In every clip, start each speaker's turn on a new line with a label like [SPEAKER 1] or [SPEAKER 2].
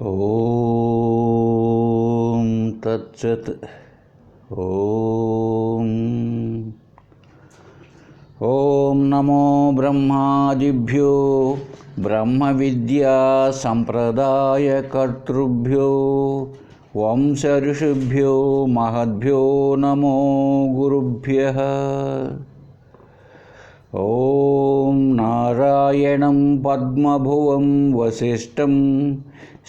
[SPEAKER 1] ఓం తత్సత్. ఓం నమో బ్రహ్మాదిభ్యో బ్రహ్మ విద్యా సంప్రదాయకర్తృభ్యో వంశ ఋషిభ్యో మహద్భ్యో నమో గురుభ్యః. ఓం నారాయణం పద్మభువం వసిష్ఠం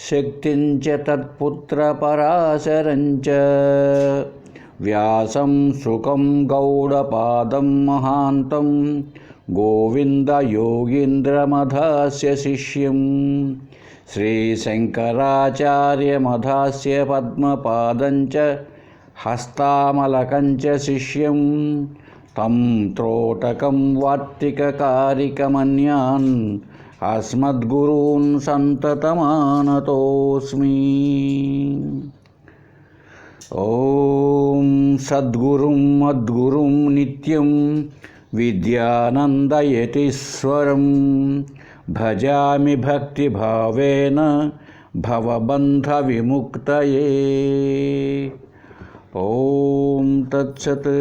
[SPEAKER 1] శక్తిం చ తత్పుత్ర పరాశరం చ వ్యాసం శుకం గౌడపాదం మహాంతం గోవింద యోగీంద్రమధాస్య శిష్యం శ్రీశంకరాచార్యమధాస్య పద్మపాదం చ హస్తామలకం చ శిష్యం తం త్రోటకం వార్తికకారికమన్యాన్ అస్మద్గురూన్ సంతతమానతోస్మి. ఓం సద్గురుం మద్గురుం నిత్యం విద్యానందయతీశ్వరం భజామి భక్తిభావేన భవబంధ విముక్తయే. ఓం తత్సత్.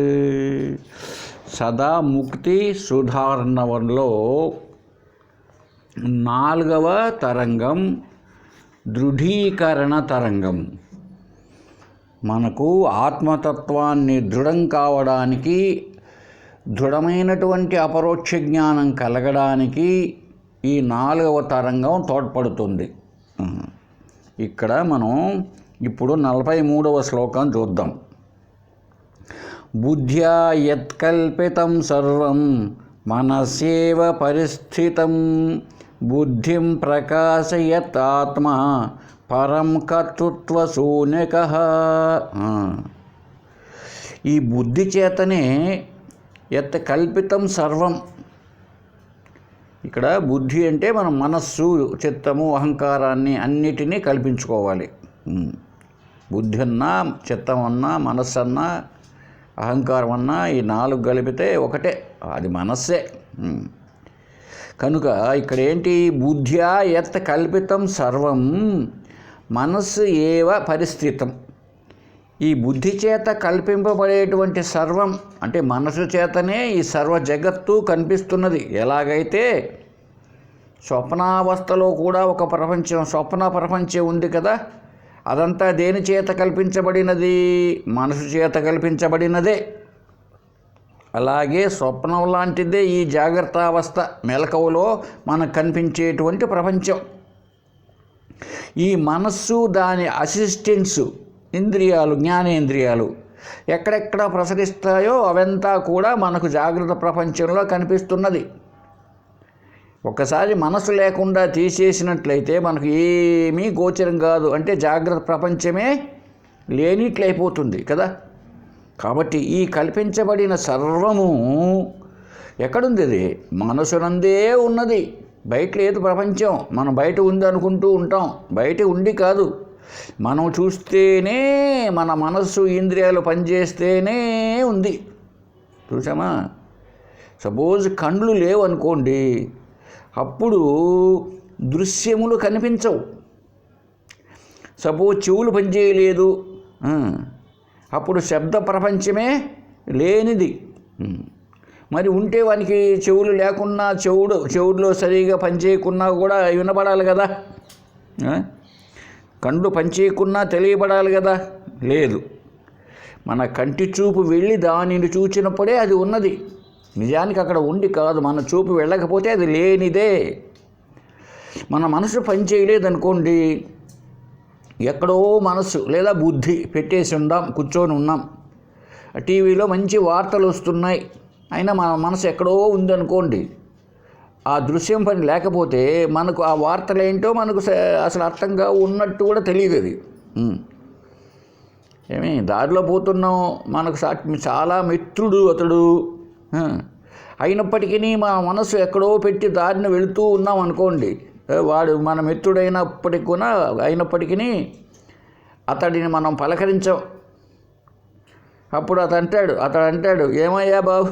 [SPEAKER 1] సదా ముక్తి సుధార్ణవంలో 4వ తరంగం దృఢీకరణ తరంగం. మనకు ఆత్మతత్వాన్ని దృఢం కావడానికి, దృఢమైనటువంటి అపరోక్ష జ్ఞానం కలగడానికి ఈ 4వ తరంగం తోడ్పడుతుంది. ఇక్కడ మనం ఇప్పుడు 43వ శ్లోకం చూద్దాం. బుద్ధ్యా యత్కల్పితం సర్వం మనస్యేవ పరిస్థితం బుద్ధిం ప్రకాశయత్ ఆత్మా పరం కర్తృత్వశూన్యకః. ఈ బుద్ధి చేతనే యత్ కల్పితం సర్వం. ఇక్కడ బుద్ధి అంటే మనం మనస్సు, చిత్తము, అహంకారాన్ని అన్నిటినీ కల్పించుకోవాలి. బుద్ధి అన్నా, చిత్తం అన్నా, మనస్సు అన్నా, అహంకారం అన్నా ఈ 4 కలిపితే ఒకటే, అది మనస్సే. కనుక ఇక్కడ ఏంటి? బుద్ధ్యా యత్ కల్పితం సర్వం మనస్సు ఏవ పరిస్థితం. ఈ బుద్ధి చేత కల్పింపబడేటువంటి సర్వం అంటే మనసు చేతనే ఈ సర్వ జగత్తు కనిపిస్తున్నది. ఎలాగైతే స్వప్నావస్థలో కూడా ఒక ప్రపంచం, స్వప్న ప్రపంచం ఉంది కదా, అదంతా దేని చేత కల్పించబడినది? మనసు చేత కల్పించబడినదే. అలాగే స్వప్నం లాంటిదే ఈ జాగ్రత్త అవస్థ, మెలకువలో మనకు కనిపించేటువంటి ప్రపంచం. ఈ మనస్సు, దాని అసిస్టెంట్సు, ఇంద్రియాలు, జ్ఞానేంద్రియాలు ఎక్కడెక్కడ ప్రసరిస్తాయో అవంతా కూడా మనకు జాగ్రత్త ప్రపంచంలో కనిపిస్తున్నది. ఒక్కసారి మనసు లేకుండా తీసేసినట్లయితే మనకు ఏమీ గోచరం కాదు, అంటే జాగ్రత్త ప్రపంచమే లేనిట్లయిపోతుంది కదా. కాబట్టి ఈ కల్పించబడిన సర్వము ఎక్కడుంది? అది మనసునందే ఉన్నది, బయట లేదు ప్రపంచం. మనం బయట ఉంది అనుకుంటూ ఉంటాం, బయట ఉండి కాదు. మనం చూస్తేనే, మన మనస్సు ఇంద్రియాలు పనిచేస్తేనే ఉంది. చూసామా? సపోజ్ కండ్లు లేవు అనుకోండి, అప్పుడు దృశ్యములు కనిపించవు. సపోజ్ చెవులు పనిచేయలేదు, అప్పుడు శబ్ద ప్రపంచమే లేనిది. మరి ఉంటే వానికి చెవులు లేకున్నా, చెవుల్లో సరిగా పనిచేయకున్నా కూడా వినపడాలి కదా. కళ్ళు పనిచేయకున్నా తెలియబడాలి కదా. లేదు, మన కంటి చూపు వెళ్ళి దానిని చూచినప్పుడే అది ఉన్నది. నిజానికి అక్కడ ఉండి కాదు, మన చూపు వెళ్ళకపోతే అది లేనిదే. మన మనసు పనిచేయలేదనుకోండి, ఎక్కడో మనసు లేదా బుద్ధి పెట్టేసి కూర్చొని ఉన్నాం, టీవీలో మంచి వార్తలు వస్తున్నాయి, అయినా మన మనసు ఎక్కడో ఉందనుకోండి, ఆ దృశ్యం పని లేకపోతే మనకు ఆ వార్తలు ఏంటో మనకు అసలు అర్థంగా ఉన్నట్టు కూడా తెలియదు. అది ఏమి దారిలో పోతున్నాం, మనకు చాలా మిత్రుడు అతడు, అయినప్పటికీ మా మనసు ఎక్కడో పెట్టి దారిని వెళుతూ ఉన్నాం అనుకోండి, వాడు మన అయినప్పటికీ అతడిని మనం పలకరించాం. అప్పుడు అతడు అంటాడు, ఏమయ్యా బాబు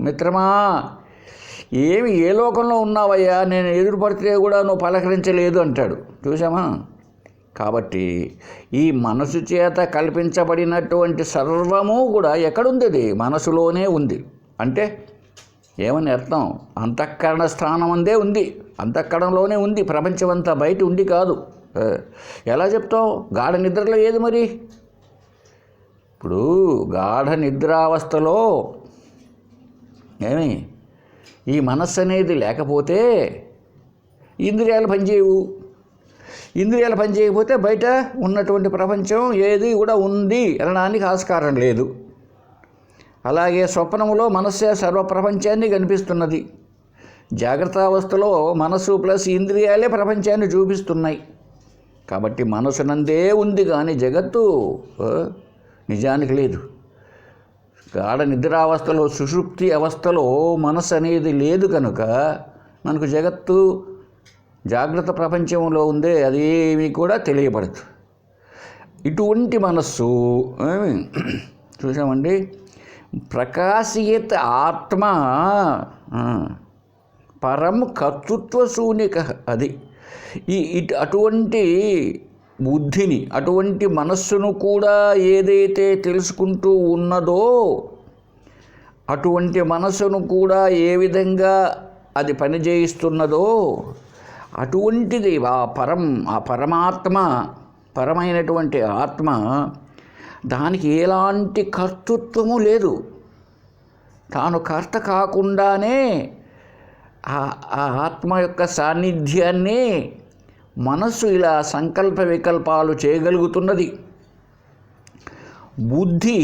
[SPEAKER 1] మిత్రమా, ఏమి ఏ లోకంలో ఉన్నావయ్యా, నేను ఎదురుపడితే కూడా నువ్వు పలకరించలేదు అంటాడు. చూసామా? కాబట్టి ఈ మనసు చేత కల్పించబడినటువంటి సర్వము కూడా ఎక్కడుంది? అది మనసులోనే ఉంది. అంటే ఏమని అర్థం? అంతఃకరణ స్థానం అందే ఉంది, అంతఃకరణలోనే ఉంది, ప్రపంచమంతా బయట ఉంది కాదు. ఎలా చెప్తావు? గాఢ నిద్రలో ఏది మరి? ఇప్పుడు గాఢ నిద్రావస్థలో ఏమి ఈ మనస్సు అనేది లేకపోతే ఇంద్రియాలు పనిచేయవు. ఇంద్రియాలు పనిచేయకపోతే బయట ఉన్నటువంటి ప్రపంచం ఏది కూడా ఉంది అనడానికి ఆస్కారం లేదు. అలాగే స్వప్నములో మనస్సే సర్వప్రపంచాన్ని కనిపిస్తున్నది. జాగ్రత్త అవస్థలో మనస్సు ప్లస్ ఇంద్రియాలే ప్రపంచాన్ని చూపిస్తున్నాయి. కాబట్టి మనసునందే ఉంది కానీ జగత్తు నిజానికి లేదు. గాఢ నిద్రావస్థలో సుషుప్తి అవస్థలో మనస్సు అనేది లేదు కనుక మనకు జగత్తు జాగ్రత్త ప్రపంచంలో ఉందే అదేమీ కూడా తెలియబడదు. ఇటువంటి మనస్సు చూసామండి. ప్రకాశయత్ ఆత్మ పరం కర్తృత్వ శూన్యక. అది అటువంటి బుద్ధిని, అటువంటి మనస్సును కూడా ఏదైతే తెలుసుకుంటూ ఉన్నదో, అటువంటి మనస్సును కూడా ఏ విధంగా అది పనిచేయిస్తున్నదో అటువంటిది ఆ పరమాత్మ, పరమైనటువంటి ఆత్మ, దానికి ఎలాంటి కర్తృత్వము లేదు. తాను కర్త కాకుండానే ఆ ఆత్మ యొక్క సాన్నిధ్యాన్ని మనస్సు ఇలా సంకల్ప వికల్పాలు చేయగలుగుతున్నది. బుద్ధి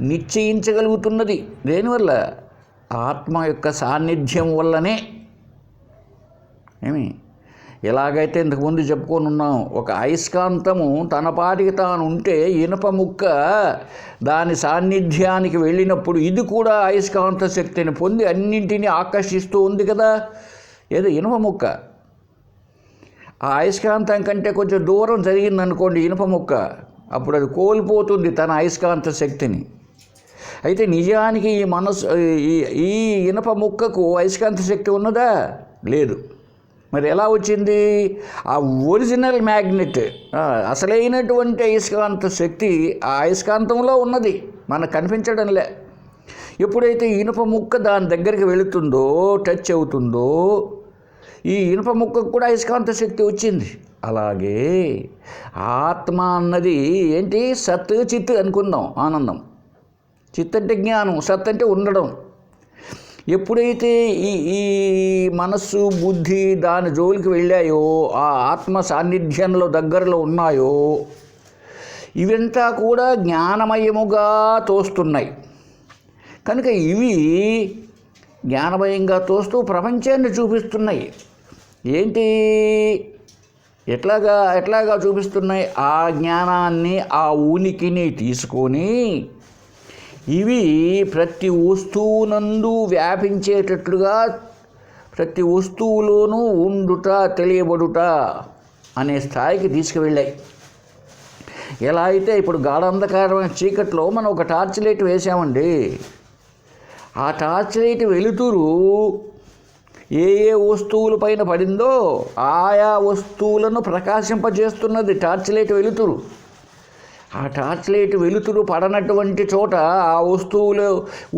[SPEAKER 1] నిశ్చయించగలుగుతున్నది. దేనివల్ల? ఆత్మ యొక్క సాన్నిధ్యం వల్లనే. ఎలాగైతే ఇంతకుముందు చెప్పుకొని ఉన్నాం, ఒక అయస్కాంతము తన పాటికి తాను ఉంటే ఇనుప ముక్క దాని సాన్నిధ్యానికి వెళ్ళినప్పుడు ఇది కూడా అయస్కాంత శక్తిని పొంది అన్నింటినీ ఆకర్షిస్తూ ఉంది కదా. ఏదో ఇనుప ముక్క ఆ అయస్కాంతం కంటే కొంచెం దూరం జరిగిందనుకోండి ఇనుప ముక్క, అప్పుడు అది కోల్పోతుంది తన అయస్కాంత శక్తిని. అయితే నిజానికి ఈ ఈ ఇనుప ముక్కకు అయస్కాంత శక్తి ఉన్నదా? లేదు. మరి ఎలా వచ్చింది? ఆ ఒరిజినల్ మ్యాగ్నెట్, అసలైనటువంటి అయస్కాంత శక్తి ఆ అయస్కాంతంలో ఉన్నది, మనకు కనిపించడంలే. ఎప్పుడైతే ఇనుప ముక్క దాని దగ్గరికి వెళుతుందో, టచ్ అవుతుందో, ఈ ఇనుప ముక్కకు కూడా అయస్కాంత శక్తి వచ్చింది. అలాగే ఆత్మ అన్నది ఏంటి? సత్ చిత్ అనుకుందాం. ఆనందం. చిత్ అంటే జ్ఞానం, సత్ అంటే ఉండడం. ఎప్పుడైతే ఈ మనస్సు బుద్ధి దాని జోలికి వెళ్ళాయో, ఆ ఆత్మ సాన్నిధ్యంలో దగ్గరలో ఉన్నాయో, ఇవంతా కూడా జ్ఞానమయముగా తోస్తున్నాయి. కనుక ఇవి జ్ఞానమయంగా తోస్తూ ప్రపంచాన్ని చూపిస్తున్నాయి. ఏంటి? ఎట్లాగా చూపిస్తున్నాయి? ఆ జ్ఞానాన్ని, ఆ ఉనికిని తీసుకొని ఇవి ప్రతి వస్తువునందు వ్యాపించేటట్లుగా, ప్రతి వస్తువులోనూ ఉండుట, తెలియబడుట అనే స్థాయికి తీసుకువెళ్ళాయి. ఎలా అయితే ఇప్పుడు గాఢాంధకారమైన చీకట్లో మనం ఒక టార్చ్ లైట్ వేసామండి. ఆ టార్చ్ లైట్ వెలుతురు ఏ వస్తువుల పైన పడిందో ఆయా వస్తువులను ప్రకాశింపజేస్తున్నది టార్చ్ లైట్ వెలుతురు. ఆ టార్చ్ లైట్ వెలుతురు పడనటువంటి చోట ఆ వస్తువులు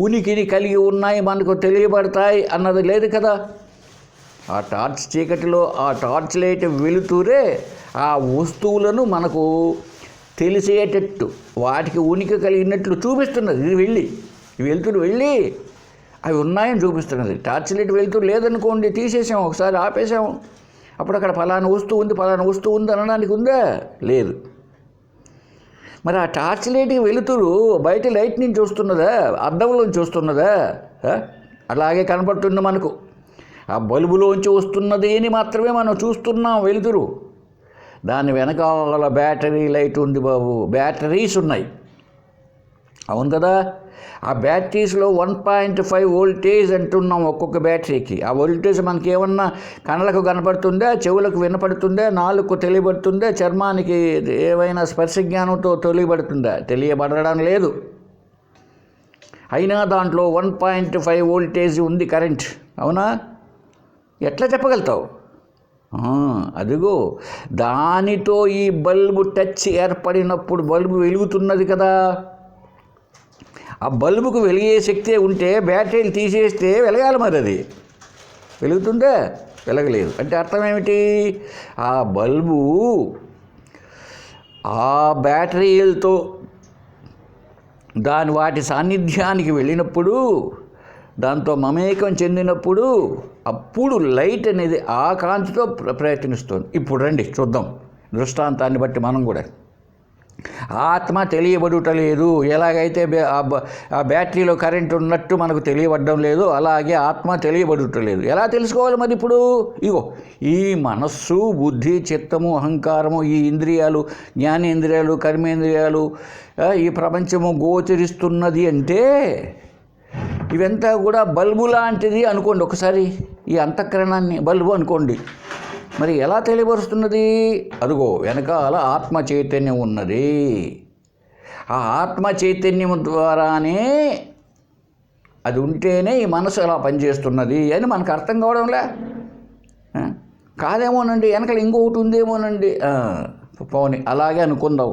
[SPEAKER 1] ఉనికిని కలిగి ఉన్నాయి, మనకు తెలియబడతాయి అన్నది లేదు కదా. ఆ టార్చ్ చీకటిలో ఆ టార్చ్ లైట్ వెలుతురే ఆ వస్తువులను మనకు తెలిసేటట్టు, వాటికి ఉనికి కలిగినట్లు చూపిస్తున్నది. ఈ వెలుతురు వెళ్ళి అవి ఉన్నాయని చూపిస్తున్నది. టార్చ్ లైట్ వెలుతురు లేదనుకోండి, తీసేసాం, ఒకసారి ఆపేసాం, అప్పుడు అక్కడ ఫలానా వస్తువు ఉంది అనడానికి ఉందా? లేదు. మరి ఆ టార్చ్ లైట్కి వెలుతురు బయట లైట్ నుంచి వస్తున్నదా? అద్దంలోంచి వస్తున్నదా? అలాగే కనపడుతుంది మనకు. ఆ బల్బులోంచి వస్తున్నది అని మాత్రమే మనం చూస్తున్నాం వెలుతురు. దాని వెనకాల బ్యాటరీ లైట్ ఉంది బాబు, బ్యాటరీస్ ఉన్నాయి. అవును కదా. ఆ బ్యాటరీస్లో 1.5 వోల్టేజ్ అంటున్నాం ఒక్కొక్క బ్యాటరీకి. ఆ వోల్టేజ్ మనకి ఏమన్నా కళ్ళకు కనపడుతుందా, చెవులకు వినపడుతుందా, నాలుగు తెలియబడుతుందా, చర్మానికి ఏమైనా స్పర్శ జ్ఞానంతో తెలియబడుతుందా? తెలియబడడం లేదు. అయినా దాంట్లో 1.5 వోల్టేజ్ ఉంది కరెంట్. అవునా? ఎట్లా చెప్పగలుగుతావు? అదిగో దానితో ఈ బల్బు టచ్ ఏర్పడినప్పుడు బల్బు వెలుగుతున్నది కదా. ఆ బల్బుకు వెలిగే శక్తి ఉంటే బ్యాటరీలు తీసేస్తే వెలగాలి, మరి అది వెలుగుతుందే, వెలగలేదు. అంటే అర్థం ఏమిటి? ఆ బల్బు ఆ బ్యాటరీలతో వాటి సాన్నిధ్యానికి వెళ్ళినప్పుడు, దాంతో మమేకం చెందినప్పుడు అప్పుడు లైట్ అనేది ఆ కాంతితో ప్రయత్నిస్తుంది. ఇప్పుడు రండి చూద్దాం దృష్టాంతాన్ని బట్టి మనం కూడా. ఆత్మ తెలియబడుటలేదు. ఎలాగైతే ఆ బ్యాటరీలో కరెంట్ ఉన్నట్టు మనకు తెలియబడడం లేదు, అలాగే ఆత్మ తెలియబడుటలేదు. ఎలా తెలుసుకోవాలి మరి ఇప్పుడు? ఇగో ఈ మనస్సు, బుద్ధి, చిత్తము, అహంకారము, ఈ ఇంద్రియాలు, జ్ఞానేంద్రియాలు, కర్మేంద్రియాలు, ఈ ప్రపంచము గోచరిస్తున్నది అంటే ఇవంతా కూడా బల్బు లాంటిది అనుకోండి. ఒకసారి ఈ అంతఃకరణాన్ని బల్బు అనుకోండి. మరి ఎలా తెలియపరుస్తున్నది? అదిగో వెనకాల ఆత్మ చైతన్యం ఉన్నది. ఆ ఆత్మ చైతన్యం ద్వారానే అది ఉంటేనే ఈ మనసు ఎలా పనిచేస్తున్నది అని మనకు అర్థం కావడంలే. కాదేమోనండి, వెనకాల ఇంకొకటి ఉందేమోనండి, పోనీ అలాగే అనుకుందాం.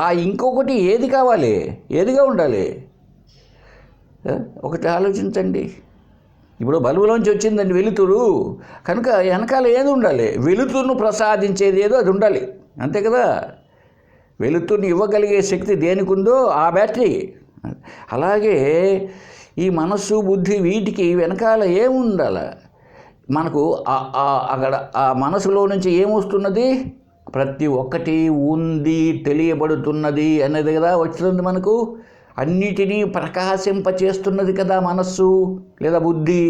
[SPEAKER 1] ఆ ఇంకొకటి ఏది కావాలి? ఏదిగా ఉండాలి? ఒకటి ఆలోచించండి. ఇప్పుడు బల్బులోంచి వచ్చిందండి వెలుతురు, కనుక వెనకాల ఏది ఉండాలి? వెలుతురును ప్రసాదించేది ఏదో అది ఉండాలి, అంతే కదా. వెలుతురుని ఇవ్వగలిగే శక్తి దేనికి ఉందో ఆ బ్యాటరీ. అలాగే ఈ మనస్సు, బుద్ధి, వీటికి వెనకాల ఏముండాలి? మనకు అక్కడ ఆ మనసులో నుంచి ఏమొస్తున్నది? ప్రతి ఒక్కటి ఉంది, తెలియబడుతున్నది అనేది కదా వస్తుంది మనకు. అన్నిటినీ ప్రకాశింపచేస్తున్నది కదా మనస్సు లేదా బుద్ధి.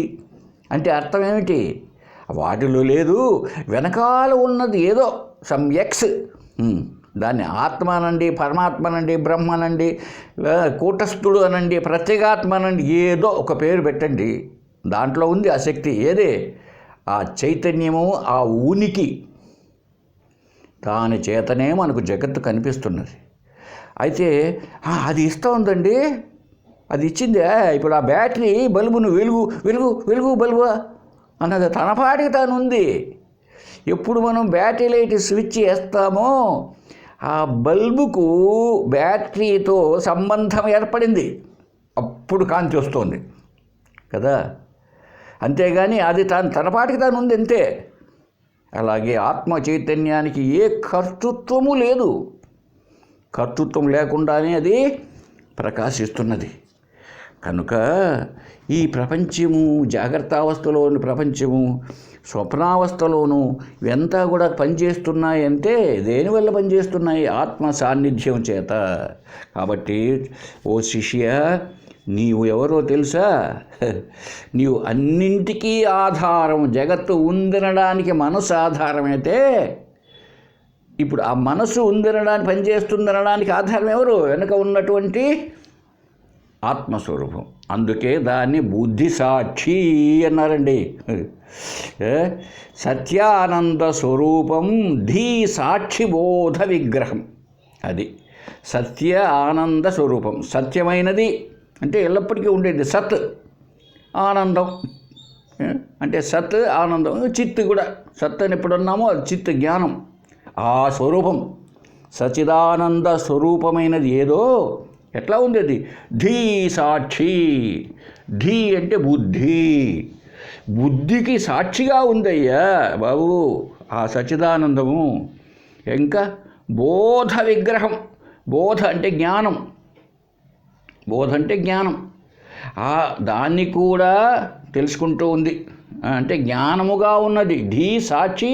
[SPEAKER 1] అంటే అర్థం ఏమిటి? వాటిలో లేదు, వెనకాల ఉన్నది ఏదో సమ్ ఎక్స్. దాన్ని ఆత్మ అనండి, పరమాత్మ అనండి, బ్రహ్మ అనండి, కూటస్థుడు అనండి, ప్రత్యేగాత్మ అనండి, ఏదో ఒక పేరు పెట్టండి. దాంట్లో ఉంది ఆ శక్తి. ఏదే? ఆ చైతన్యము, ఆ ఉనికి. దాని చేతనే మనకు జగత్తు కనిపిస్తున్నది. అయితే అది ఇస్తూ ఉందండి, అది ఇచ్చిందే. ఇప్పుడు ఆ బ్యాటరీ బల్బును వెలుగు వెలుగు వెలుగు బల్బు అన్నది తన పాటికి తాను ఉంది. ఎప్పుడు మనం బ్యాటరీ లైట్ స్విచ్ వేస్తామో ఆ బల్బుకు బ్యాటరీతో సంబంధం ఏర్పడింది, అప్పుడు కాంతి వస్తుంది కదా. అంతేగాని అది తన పాటికి తాను ఉంది అంతే. అలాగే ఆత్మ చైతన్యానికి ఏ కర్తృత్వము లేదు. కర్తృత్వం లేకుండానే అది ప్రకాశిస్తున్నది. కనుక ఈ ప్రపంచము, జాగ్రత్త అవస్థలోని ప్రపంచము, స్వప్నావస్థలోనూ ఇవంతా కూడా పనిచేస్తున్నాయంటే దేనివల్ల పనిచేస్తున్నాయి? ఆత్మ సాన్నిధ్యం చేత. కాబట్టి ఓ శిష్య, నీవు ఎవరో తెలుసా? నీవు అన్నింటికీ ఆధారం. జగత్తు ఉందనడానికి మనసు ఆధారమైతే ఇప్పుడు ఆ మనసు ఉందనడానికి, పనిచేస్తుందనడానికి ఆధారం ఎవరు? వెనుక ఉన్నటువంటి ఆత్మస్వరూపం. అందుకే దాన్ని బుద్ధి సాక్షి అన్నారండి. సత్యానంద స్వరూపం ధీ సాక్షి బోధ విగ్రహం. అది సత్య ఆనంద స్వరూపం. సత్యమైనది అంటే ఎల్లప్పటికీ ఉండేది. సత్ ఆనందం అంటే సత్ ఆనందం. చిత్తు కూడా సత్ అని ఎప్పుడున్నామో అది చిత్ జ్ఞానం. ఆ స్వరూపం సచిదానంద స్వరూపమైనది ఏదో ఎట్లా ఉంది అది? ధీ సాక్షి. ధీ అంటే బుద్ధి. బుద్ధికి సాక్షిగా ఉందయ్యా బాబు ఆ సచిదానందము. ఇంకా బోధ విగ్రహం. బోధ అంటే జ్ఞానం. బోధ అంటే జ్ఞానం. దాన్ని కూడా తెలుసుకుంటూ ఉంది అంటే జ్ఞానముగా ఉన్నది. ధీ సాక్షి.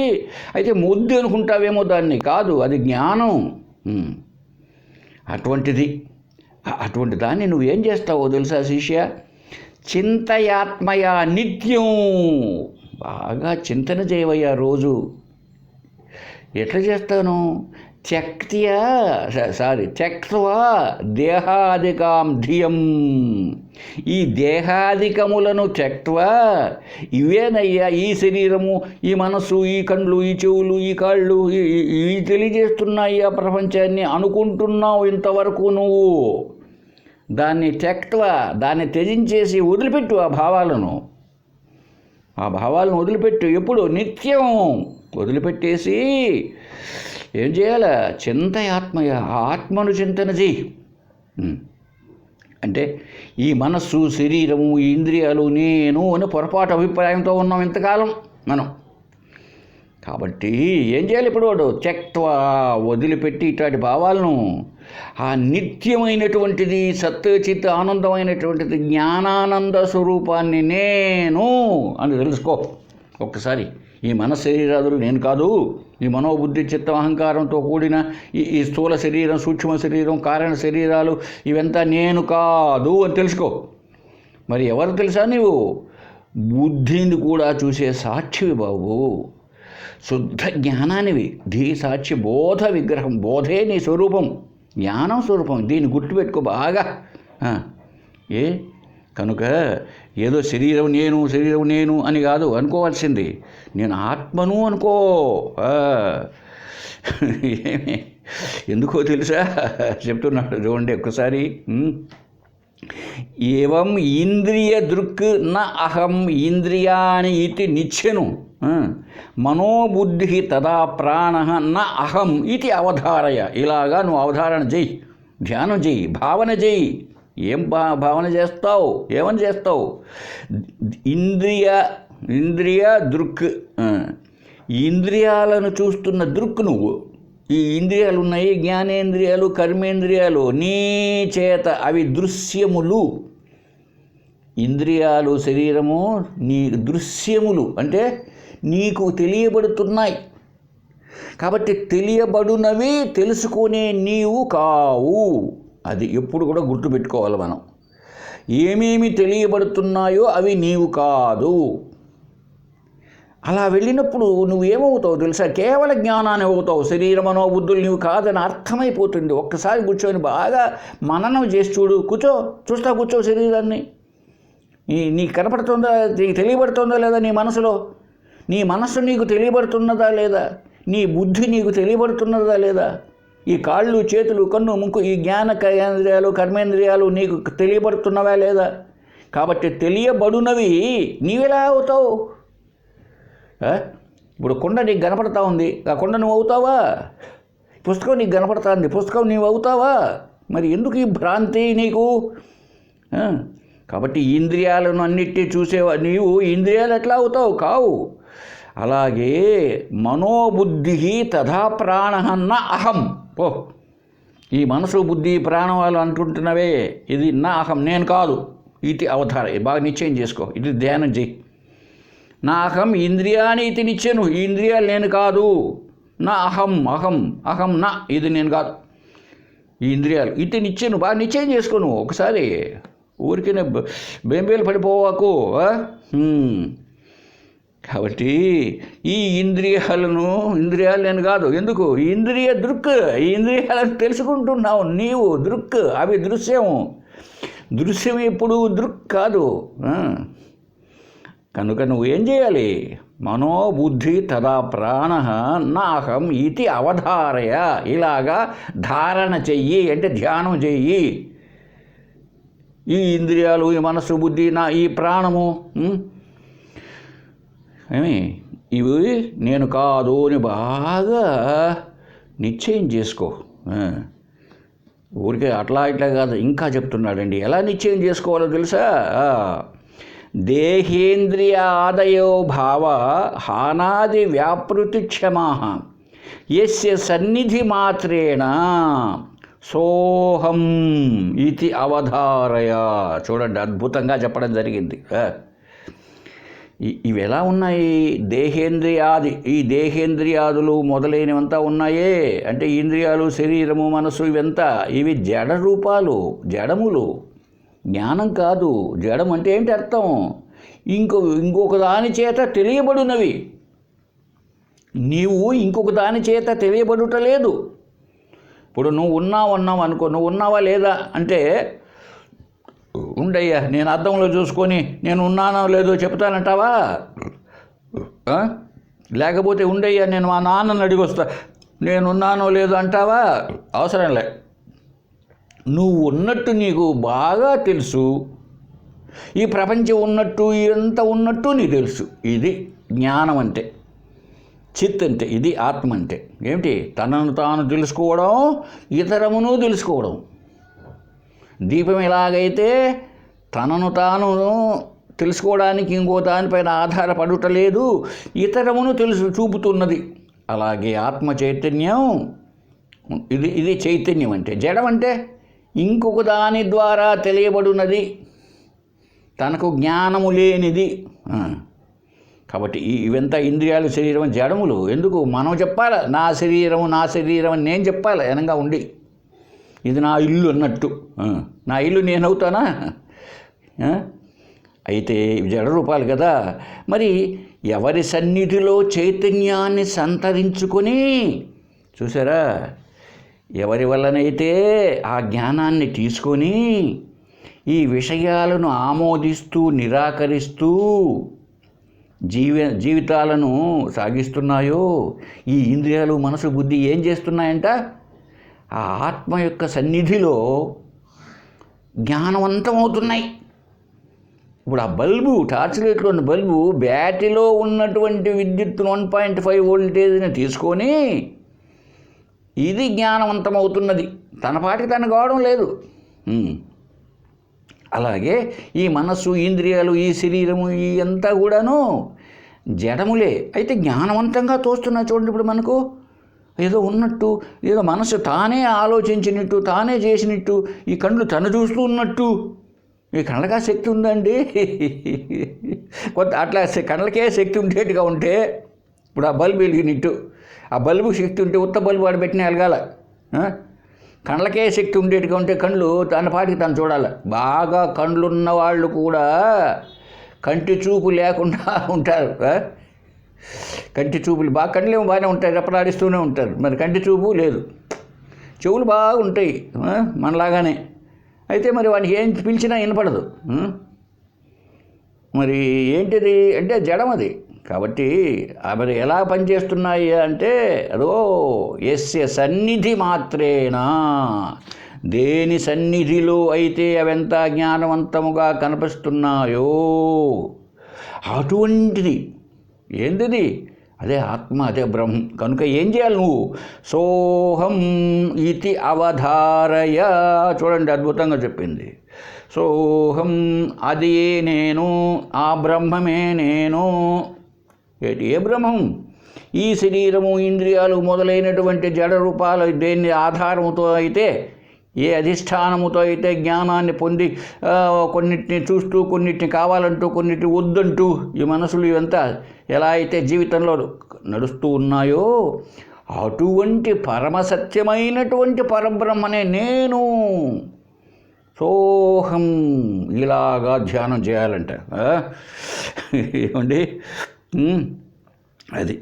[SPEAKER 1] అయితే ముద్దు అనుకుంటావేమో దాన్ని, కాదు, అది జ్ఞానం. అటువంటి దాన్ని నువ్వేం చేస్తావో తెలుసా శిష్య? చింతయాత్మయా నిత్యం. బాగా చింతన చేయవయ్యా రోజు. ఎట్లా చేస్తాను? త్యక్త్వా దేహాదికాం ధియం. ఈ దేహాదికములను త్యక్త్వా, ఇవేనయ్యా ఈ శరీరము, ఈ మనస్సు, ఈ కండ్లు, ఈ చెవులు, ఈ కాళ్ళు, ఇవి తెలియజేస్తున్నాయి ఆ ప్రపంచాన్ని అనుకుంటున్నావు ఇంతవరకు నువ్వు. దాన్ని త్యక్త్వా, దాన్ని త్యజించేసి వదిలిపెట్టు. ఆ భావాలను వదిలిపెట్టు. ఎప్పుడు? నిత్యం. వదిలిపెట్టేసి ఏం చేయాలి? చింతయాత్మయ, ఆత్మను చింతన చెయ్యి. అంటే ఈ మనస్సు, శరీరము, ఈ ఇంద్రియాలు నేను అని పొరపాటు అభిప్రాయంతో ఉన్నాం ఇంతకాలం మనం. కాబట్టి ఏం చేయాలి ఇప్పుడు? వాడు త్యక్త్వా, వదిలిపెట్టి ఇట్లాంటి భావాలను ఆ నిత్యమైనటువంటిది, సత్యచిత్ ఆనందమైనటువంటిది జ్ఞానానంద స్వరూపాన్ని నేను అని తెలుసుకో. ఒక్కసారి ఈ మన శరీరాదులు నేను కాదు, ఈ మనోబుద్ధి చిత్తం అహంకారంతో కూడిన ఈ స్థూల శరీరం, సూక్ష్మ శరీరం, కారణ శరీరాలు ఇవంతా నేను కాదు అని తెలుసుకో. మరి ఎవరు తెలుసా? నీవు బుద్ధిని కూడా చూసే సాక్షివి బాబు, శుద్ధ జ్ఞానానివి. ధీ సాక్షి బోధ విగ్రహం, బోధే నీ స్వరూపం, జ్ఞానం స్వరూపం. దీన్ని గుర్తుపెట్టుకో బాగా. కనుక ఏదో శరీరం నేను అని కాదు అనుకోవాల్సింది, నేను ఆత్మను అనుకో. ఎందుకో తెలుసా? చెప్తున్నాడు చూడండి ఒక్కసారి. ఏవం ఇంద్రియ దృక్ న అహం ఇంద్రియాణి ఇది నిత్యను మనోబుద్ధి తదా ప్రాణ న అహం ఇది అవధారయ. ఇలాగా నువ్వు అవధారణ చెయ్యి, ధ్యానం చెయ్యి, భావన చెయ్యి. ఏం భావన చేస్తావు? ఏమని చేస్తావు? ఇంద్రియ దృక్, ఇంద్రియాలను చూస్తున్న దృక్ నువ్వు. ఈ ఇంద్రియాలు ఉన్నాయి, జ్ఞానేంద్రియాలు, కర్మేంద్రియాలు, నీ చేత అవి దృశ్యములు. ఇంద్రియాలు, శరీరము నీ దృశ్యములు అంటే నీకు తెలియబడుతున్నాయి. కాబట్టి తెలియబడునవి తెలుసుకునే నీవు కావు. అది ఎప్పుడు కూడా గుర్తుపెట్టుకోవాలి మనం. ఏమేమి తెలియబడుతున్నాయో అవి నీవు కాదు. అలా వెళ్ళినప్పుడు నువ్వేమవుతావు తెలుసా? కేవల జ్ఞానాన్ని అవుతావు. శరీర మనోబుద్ధులు నీవు కాదని అర్థమైపోతుంది. ఒక్కసారి కూర్చొని బాగా మననం చేసి చూడు. కూర్చో శరీరాన్ని. నీకు కనపడుతుందా? నీకు తెలియబడుతుందా లేదా? నీ మనసులో నీ మనస్సు నీకు తెలియబడుతున్నదా లేదా? నీ బుద్ధి నీకు తెలియబడుతున్నదా లేదా? ఈ కాళ్ళు, చేతులు, కన్ను, ముక్కు, ఈ జ్ఞానేంద్రియాలు, కర్మేంద్రియాలు నీకు తెలియబడుతున్నవా లేదా? కాబట్టి తెలియబడునవి నీవెలా అవుతావు? ఇప్పుడు కుండ నీకు కనపడతా ఉంది, ఆ కుండ నువ్వు అవుతావా? పుస్తకం నీకు కనపడతా ఉంది, పుస్తకం నీవు అవుతావా? మరి ఎందుకు ఈ భ్రాంతి నీకు? కాబట్టి ఇంద్రియాలను అన్నిటి చూసేవా నీవు ఇంద్రియాలు ఎట్లా అవుతావు? కావు. అలాగే మనోబుద్ధి తథా ప్రాణ న అహం. ఈ మనసు, బుద్ధి, ప్రాణం వాళ్ళు అంటుంటున్నవే, ఇది నా అహం, నేను కాదు. ఇది అవధార. బాగా నిశ్చయం చేసుకో. ఇది ధ్యానం చేయి. నా అహం ఇంద్రియాన్ని ఇది నిశ్చయను. ఈ ఇంద్రియాలు నేను కాదు. నా అహం నా, ఇది నేను కాదు. ఈ ఇంద్రియాలు ఇది నిశ్చయను. బాగా నిశ్చయం చేసుకోను. ఒకసారి ఊరికే బెంబేలు పడిపోవాకు. కాబట్టి ఈ ఇంద్రియాలు నేను కాదు. ఎందుకు? ఇంద్రియ దృక్, ఈ ఇంద్రియాలను తెలుసుకుంటున్నావు నీవు. దృక్ అవి దృశ్యం ఎప్పుడు దృక్ కాదు. కనుక నువ్వు ఏం చేయాలి? మనోబుద్ధి తదా ప్రాణ నాహం ఇది అవధారయ. ఇలాగా ధారణ చెయ్యి, అంటే ధ్యానం చెయ్యి. ఈ ఇంద్రియాలు, ఈ మనస్సు, బుద్ధి, ఈ ప్రాణము ఇవి నేను కాదు అని బాగా నిశ్చయం చేసుకో. ఊరికే అట్లా ఇట్లా కాదు, ఇంకా చెప్తున్నాడండి. ఎలా నిశ్చయం చేసుకోవాలో తెలుసా? దేహేంద్రియ ఆదయో భావ హానాది వ్యాపృతి క్షమా యస్య సన్నిధి మాత్రేణ సోహం ఇది అవధారయ. చూడండి, అద్భుతంగా చెప్పడం జరిగింది. ఇవి ఎలా ఉన్నాయి? ఈ దేహేంద్రియాదులు మొదలైనవంతా ఉన్నాయే. అంటే ఇంద్రియాలు, శరీరము, మనసు ఇవంతా ఇవి జడ రూపాలు, జడములు. జ్ఞానం కాదు. జడం అంటే ఏంటి అర్థం? ఇంకొక దాని చేత తెలియబడునవి. నీవు ఇంకొక దాని చేత తెలియబడుటలేదు. ఇప్పుడు నువ్వు ఉన్నావు అనుకో. నువ్వు ఉన్నావా లేదా అంటే, ఉండయ్యా నేను అద్దంలో చూసుకొని నేను ఉన్నానో లేదో చెప్తానంటావా? లేకపోతే ఉండయ్యా నేను మా నాన్నని అడిగొస్తా నేనున్నానో లేదో అంటావా? అవసరం లే. నువ్వు ఉన్నట్టు నీకు బాగా తెలుసు. ఈ ప్రపంచం ఉన్నట్టు, ఎంత ఉన్నట్టు నీకు తెలుసు. ఇది జ్ఞానం అంటే. చిత్ అంటే ఇది ఆత్మ అంటే ఏమిటి? తనను తాను తెలుసుకోవడం, ఇతరమును తెలుసుకోవడం. దీపం ఎలాగైతే తనను తాను తెలుసుకోవడానికి ఇంకో దానిపైన ఆధారపడుటలేదు, ఇతరమును చూపుతున్నది. అలాగే ఆత్మ చైతన్యం ఇది చైతన్యం అంటే. జడం అంటే ఇంకొక దాని ద్వారా తెలియబడినది, తనకు జ్ఞానము లేనిది. కాబట్టి ఇవంతా ఇంద్రియాలు, శరీరం జడములు. ఎందుకు మనం చెప్పాలి నా శరీరం అని నేను చెప్పాలి ఎనంగా ఉండి, ఇది నా ఇల్లు అన్నట్టు. నా ఇల్లు నేనవుతానా? అయితే జడ రూపాలు కదా. మరి ఎవరి సన్నిధిలో చైతన్యాన్ని సంతరించుకొని, చూసారా, ఎవరి వల్లనైతే ఆ జ్ఞానాన్ని తీసుకొని ఈ విషయాలను ఆమోదిస్తూ నిరాకరిస్తూ జీవితాలను సాగిస్తున్నాయో, ఈ ఇంద్రియాలు, మనసు, బుద్ధి ఏం చేస్తున్నాయంట? ఆ ఆత్మ యొక్క సన్నిధిలో జ్ఞానవంతమవుతున్నాయి. ఇప్పుడు ఆ బల్బు, టార్చ్ లైట్లో ఉన్న బల్బు బ్యాటరీలో ఉన్నటువంటి విద్యుత్ 1.5 వోల్టేజ్ని తీసుకొని ఇది జ్ఞానవంతమవుతున్నది. తన పాటికి తను కావడం లేదు. అలాగే ఈ మనస్సు, ఇంద్రియాలు, ఈ శరీరము, ఈ అంతా కూడాను జడములే. అయితే జ్ఞానవంతంగా తోస్తున్నాయి. చూడండి, ఇప్పుడు మనకు ఏదో ఉన్నట్టు, ఏదో మనసు తానే ఆలోచించినట్టు, తానే చేసినట్టు, ఈ కళ్ళు తను చూస్తూ ఉన్నట్టు. ఈ కళ్ళగా శక్తి ఉందండి. అట్లా కళ్ళకే శక్తి ఉండేట్టుగా ఉంటే, ఇప్పుడు ఆ బల్బు వెలిగినట్టు, ఆ బల్బు శక్తి ఉంటే ఉత్త బల్బు వాడు పెట్టిన వెలగాల. కళ్ళకే శక్తి ఉండేట్టుగా ఉంటే కళ్ళు తన పాటికి తను చూడాలి. బాగా కళ్ళున్న వాళ్ళు కూడా కంటి చూపు లేకుండా ఉంటారు. కంటి చూపులు బాగా, కళ్ళేమో బాగానే ఉంటాయి, రెప్పలాడిస్తూనే ఉంటారు. మరి కంటి చూపు లేదు, చెవులు బాగా ఉంటాయి మనలాగానే. అయితే మరి వాడికి ఏం పిలిచినా వినపడదు. మరి ఏంటిది అంటే జడం అది. కాబట్టి మరి ఎలా పనిచేస్తున్నాయి అంటే, అదో యస్య సన్నిధి మాత్రేనా, దేని సన్నిధిలో అయితే అవెంత జ్ఞానవంతముగా కనిపిస్తున్నాయో అటువంటిది ఏంటిది? అదే ఆత్మ, అదే బ్రహ్మం. కనుక ఏం చేయాలి నువ్వు? సోహం ఇతి అవధారయ. చూడండి, అద్భుతంగా చెప్పింది. సోహం, అది నేను, ఆ బ్రహ్మమే నేను. ఏ బ్రహ్మం? ఈ శరీరము, ఇంద్రియాలు మొదలైనటువంటి జడ రూపాలు దేన్ని ఆధారముతో అయితే, ఏ అధిష్టానముతో అయితే జ్ఞానాన్ని పొంది కొన్నిటిని చూస్తూ, కొన్నిటిని కావాలంటూ, కొన్నిటిని వద్దంటూ ఈ మనసులు ఇవంతా ఎలా అయితే జీవితంలో నడుస్తూ ఉన్నాయో, అటువంటి పరమసత్యమైనటువంటి పరబ్రహ్మనే నేను. సోహం, ఇలాగా ధ్యానం చేయాలంట. ఏమండి అది.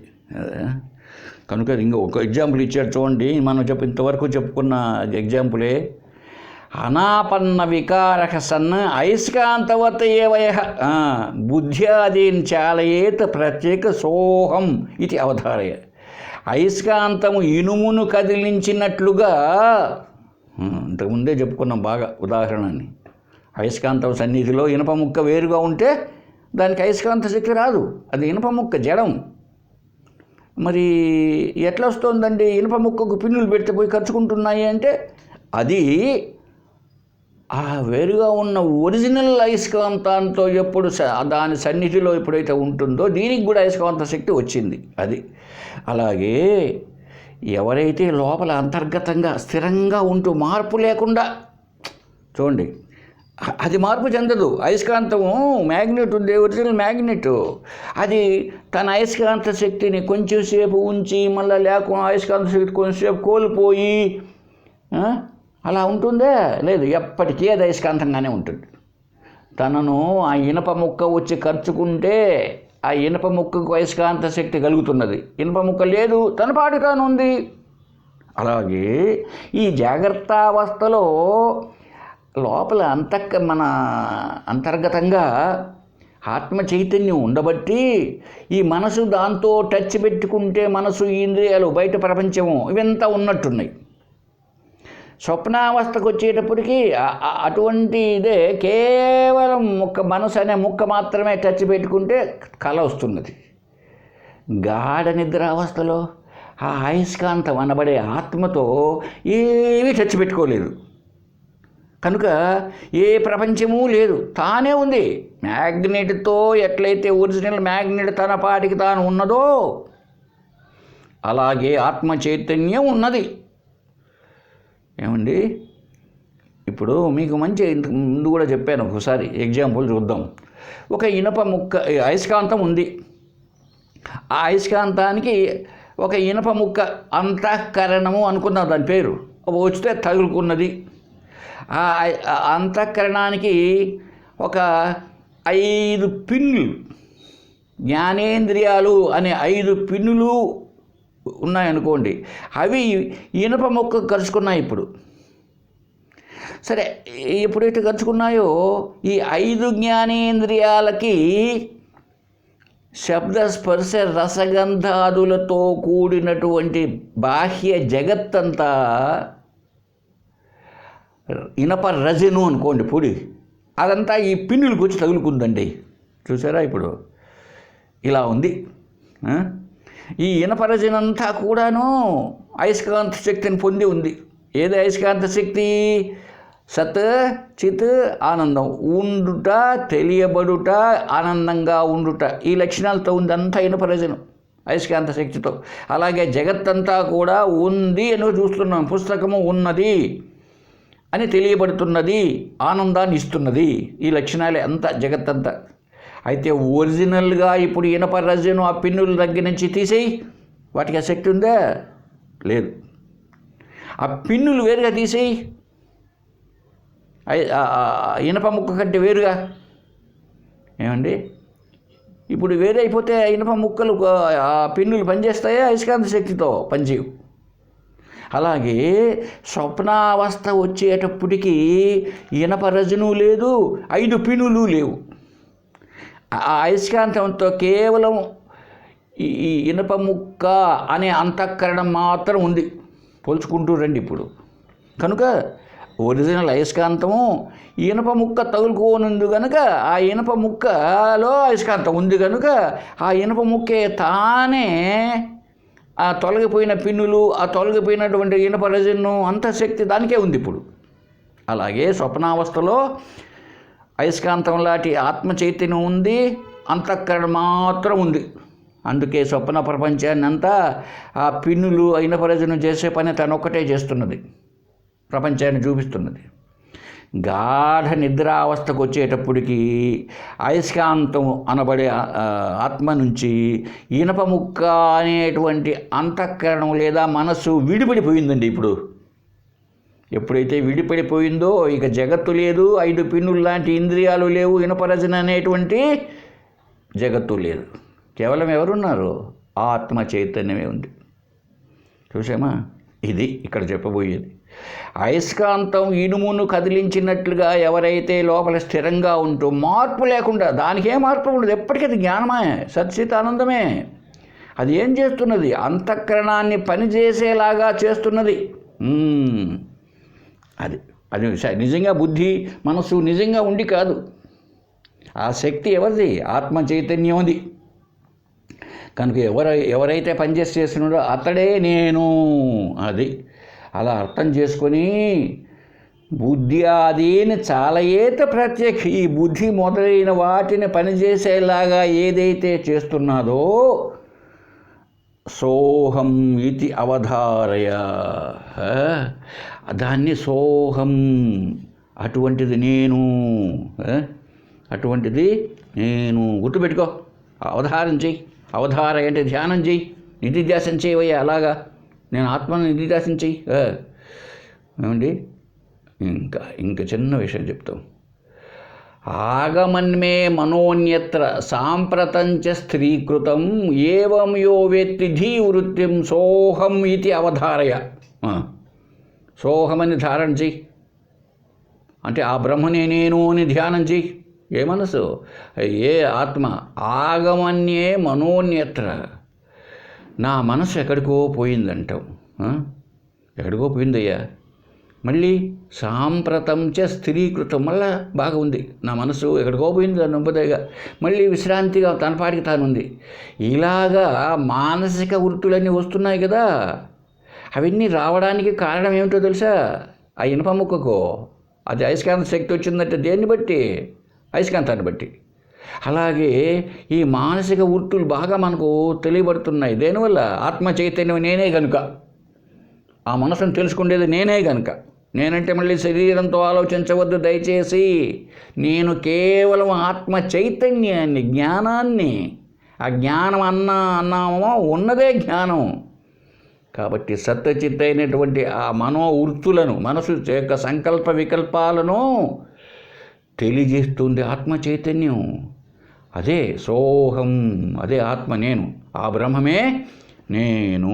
[SPEAKER 1] కనుక ఇంకా ఒక ఎగ్జాంపుల్ ఇచ్చాడు చూడండి. మనం ఇంతవరకు చెప్పుకున్న ఎగ్జాంపులే. అనాపన్న వికారక సన్ అయస్కాంతవత ఏవయ బుద్ధ్యాదీన్ చాలయేత్ ప్రత్యేక సోహం ఇది అవధారయ. అయస్కాంతము ఇనుమును కదిలించినట్లుగా, ఇంతకుముందే చెప్పుకున్నాం బాగా ఉదాహరణని. అయస్కాంతం సన్నిధిలో ఇనప ముక్క వేరుగా ఉంటే దానికి అయస్కాంత శక్తి రాదు, అది ఇనప ముక్క జడం. మరి ఎట్లా వస్తుందండి? ఇనుప ముక్కకు పిన్నులు పెడితే పోయి ఖర్చుకుంటున్నాయి అంటే, అది ఆ వేరుగా ఉన్న ఒరిజినల్ అయస్కాంతంతో ఎప్పుడు దాని సన్నిధిలో ఎప్పుడైతే ఉంటుందో దీనికి కూడా అయస్కాంత శక్తి వచ్చింది. అది అలాగే ఎవరైతే లోపల అంతర్గతంగా స్థిరంగా ఉంటూ మార్పు లేకుండా, చూడండి, అది మార్పు చెందదు. అయస్కాంతము మ్యాగ్నెట్ ఉంది, ఒరిజినల్ మ్యాగ్నెట్. అది తన అయస్కాంత శక్తిని కొంచెం సేపు ఉంచి మళ్ళీ లేకుండా అయస్కాంత శక్తి కొంచెంసేపు కోల్పోయి అలా ఉంటుందే? లేదు, ఎప్పటికీ అది అయస్కాంతంగానే ఉంటుంది. తనను ఆ ఇనప ముక్క వచ్చి ఖర్చుకుంటే ఆ ఇనప ముక్కకు అయస్కాంత శక్తి కలుగుతున్నది, ఇనప ముక్క లేదు, తన పాటి తాను ఉంది. అలాగే ఈ జాగ్రత్త అవస్థలో లోపల మన అంతర్గతంగా ఆత్మ చైతన్యం ఉండబట్టి ఈ మనసు దాంతో టచ్ పెట్టుకుంటే మనసు, ఇంద్రియాలు, బయట ప్రపంచము ఇవంతా ఉన్నట్టున్నాయి. స్వప్నావస్థకు వచ్చేటప్పటికి అటువంటి ఇదే కేవలం మనసు అనే ముక్క మాత్రమే టచ్ పెట్టుకుంటే కళ వస్తున్నది. గాఢ నిద్రావస్థలో ఆ అయస్కాంతం అనబడే ఆత్మతో ఏమీ టచ్ పెట్టుకోలేదు కనుక ఏ ప్రపంచమూ లేదు, తానే ఉంది. మ్యాగ్నెట్తో ఎట్లయితే ఒరిజినల్ మ్యాగ్నెట్ తన పాటికి తాను ఉన్నదో అలాగే ఆత్మ చైతన్యం ఉన్నది. ఏమండి, ఇప్పుడు మీకు మంచి ఇంతకు ముందు కూడా చెప్పాను, ఒకసారి ఎగ్జాంపుల్ చూద్దాం. ఒక ఇనప ముక్క అయస్కాంతం ఉంది. ఆ అయస్కాంతానికి ఒక ఇనప ముక్క అంతఃకరణము అనుకుందాం దాని పేరు, వచ్చితే తగులుకున్నది. ఆ అంతఃకరణానికి ఒక 5 పిన్నులు, జ్ఞానేంద్రియాలు అనే 5 పిన్నులు ఉన్నాయనుకోండి. అవి ఇనప మొక్క కలుసుకున్నాయి. ఇప్పుడు సరే, ఎప్పుడైతే కలుసుకున్నాయో ఈ 5 జ్ఞానేంద్రియాలకి శబ్ద స్పర్శ రసగంధాదులతో కూడినటువంటి బాహ్య జగత్తంతా ఇనప రజను అనుకోండి, పొడి, అదంతా ఈ పిన్నులకు వచ్చి తగులుకుందండి. చూసారా, ఇప్పుడు ఇలా ఉంది. ఈ ఇనప రజనంతా కూడాను అయస్కాంత శక్తిని పొంది ఉంది. ఏది అయస్కాంత శక్తి? సత్, చిత్, ఆనందం. ఉండుట, తెలియబడుట, ఆనందంగా ఉండుట, ఈ లక్షణాలతో ఉంది అంతా ఇనప రజనం అయస్కాంత శక్తితో. అలాగే జగత్తంతా కూడా ఉంది అని చూస్తున్నాం. పుస్తకము ఉన్నది అని తెలియబడుతున్నది, ఆనందాన్ని ఇస్తున్నది. ఈ లక్షణాలే అంతా జగత్తంతా. అయితే ఒరిజినల్గా ఇప్పుడు ఇనప రజను ఆ పిన్నుల దగ్గర నుంచి తీసేయి, వాటికి ఆ శక్తి ఉందా? లేదు. ఆ పిన్నులు వేరుగా తీసేయి, ఇనప ముక్క కంటే వేరుగా. ఏమండి, ఇప్పుడు వేరే అయిపోతే ఇనప ముక్కలు ఆ పిన్నులు పనిచేస్తాయా? అయస్కాంత శక్తితో పనిచేయవు. అలాగే స్వప్నావస్థ వచ్చేటప్పటికీ ఇనప రజను లేదు, 5 పిన్నులు లేవు. ఆ అయస్కాంతంతో కేవలం ఈ ఇనప ముక్క అనే అంతఃకరణం మాత్రం ఉంది. పోల్చుకుంటూ రండి ఇప్పుడు. కనుక ఒరిజినల్ అయస్కాంతము ఇనప ముక్క తగులుకోనుంది కనుక ఆ ఇనప ముక్కలో అయస్కాంతం ఉంది కనుక ఆ ఇనప ముక్కే తానే ఆ తొలగిపోయిన పిన్నులు, ఆ తొలగిపోయినటువంటి ఇనప రజను అంత శక్తి దానికే ఉంది ఇప్పుడు. అలాగే స్వప్నావస్థలో అయస్కాంతం లాంటి ఆత్మ చైతన్యం ఉంది, అంతఃకరణ మాత్రం ఉంది. అందుకే స్వప్న ప్రపంచాన్ని అంతా ఆ పిన్నులు ఇనప రజను చేసే పని తనొక్కటే చేస్తున్నది, ప్రపంచాన్ని చూపిస్తున్నది. గాఢ నిద్రావస్థకు వచ్చేటప్పటికి అయస్కాంతం అనబడే ఆత్మ నుంచి ఇనప ముక్క అనేటువంటి అంతఃకరణం లేదా మనస్సు విడిపడిపోయిందండి. ఇప్పుడు ఎప్పుడైతే విడిపడిపోయిందో ఇక జగత్తు లేదు, 5 పిన్నులు లాంటి ఇంద్రియాలు లేవు, ఇనపరజన అనేటువంటి జగత్తు లేదు. కేవలం ఎవరున్నారు? ఆత్మ చైతన్యమే ఉంది. చూసామా? ఇది ఇక్కడ చెప్పబోయేది. అయస్కాంతం ఇనుమును కదిలించినట్లుగా ఎవరైతే లోపల స్థిరంగా ఉంటూ మార్పు లేకుండా, దానికే మార్పు ఉండదు, ఎప్పటికీ అది జ్ఞానమే, సచ్చిత్ ఆనందమే. అది ఏం చేస్తున్నది? అంతఃకరణాన్ని పనిచేసేలాగా చేస్తున్నది. అది నిజంగా బుద్ధి మనసు నిజంగా ఉండి కాదు. ఆ శక్తి ఎవరిది? ఆత్మ చైతన్యం అది. కనుక ఎవరైతే పనిచేస్తున్నాడో అతడే నేను. అది అలా అర్థం చేసుకొని బుద్ధి ఆదిని చాలయేత ప్రత్యక్ష, ఈ బుద్ధి మొదలైన వాటిని పనిచేసేలాగా ఏదైతే చేస్తున్నదో సోహం ఇది అవధారయ, దాన్ని సోహం, అటువంటిది నేను, అటువంటిది నేను. గుర్తుపెట్టుకో, అవధారం చెయ్యి. అవధారయ అంటే ధ్యానం చెయ్యి, నిధిధ్యాసం చేయవయ్యా. అలాగా నేను ఆత్మను నిధిధ్యాసం చెయ్యి. ఏమండి, ఇంకా చిన్న విషయం చెప్తాం. ఆగమన్మే మనోన్యత్ర సాంప్రతంచ స్త్రీకృతం ఏవం యో వేత్తి ధీవృత్తిం సోహం ఇది అవధారయ. సోహమని ధారణ చెయ్యి, అంటే ఆ బ్రహ్మనే నేను అని ధ్యానం చెయ్యి. ఏ మనసు? ఏ ఆత్మ? ఆగమన్యే మనోన్యత్ర, నా మనసు ఎక్కడికో పోయిందంటావు. ఎక్కడికో పోయిందయ్యా, మళ్ళీ సాంప్రతం చ స్థిరీకృతం, మళ్ళా బాగా ఉంది. నా మనసు ఎక్కడికో పోయింది, దాన్ని నొబ్బదేగా మళ్ళీ విశ్రాంతిగా తన పాటికి తానుంది. ఇలాగా మానసిక వృత్తులన్నీ వస్తున్నాయి కదా, అవన్నీ రావడానికి కారణం ఏమిటో తెలుసా? ఆ ఇనుప ముక్కకు అది అయస్కాంత శక్తి వచ్చిందంటే దేన్ని బట్టి? అయస్కాంతాన్ని బట్టి. అలాగే ఈ మానసిక వృత్తులు బాగా మనకు తెలియబడుతున్నాయి. దేనివల్ల? ఆత్మ చైతన్యం నేనే కనుక, ఆ మనసును తెలుసుకునేది నేనే కనుక. నేనంటే మళ్ళీ శరీరంతో ఆలోచించవద్దు దయచేసి. నేను కేవలం ఆత్మ చైతన్యాన్ని, జ్ఞానాన్ని. ఆ జ్ఞానం అన్నామో ఉన్నదే జ్ఞానం. కాబట్టి సత్యచిత్ అయినటువంటి ఆ మనోవృత్తులను, మనసు యొక్క సంకల్ప వికల్పాలను తెలియజేస్తుంది ఆత్మ చైతన్యం. అదే సోహం, అదే ఆత్మ, నేను, ఆ బ్రహ్మమే నేను.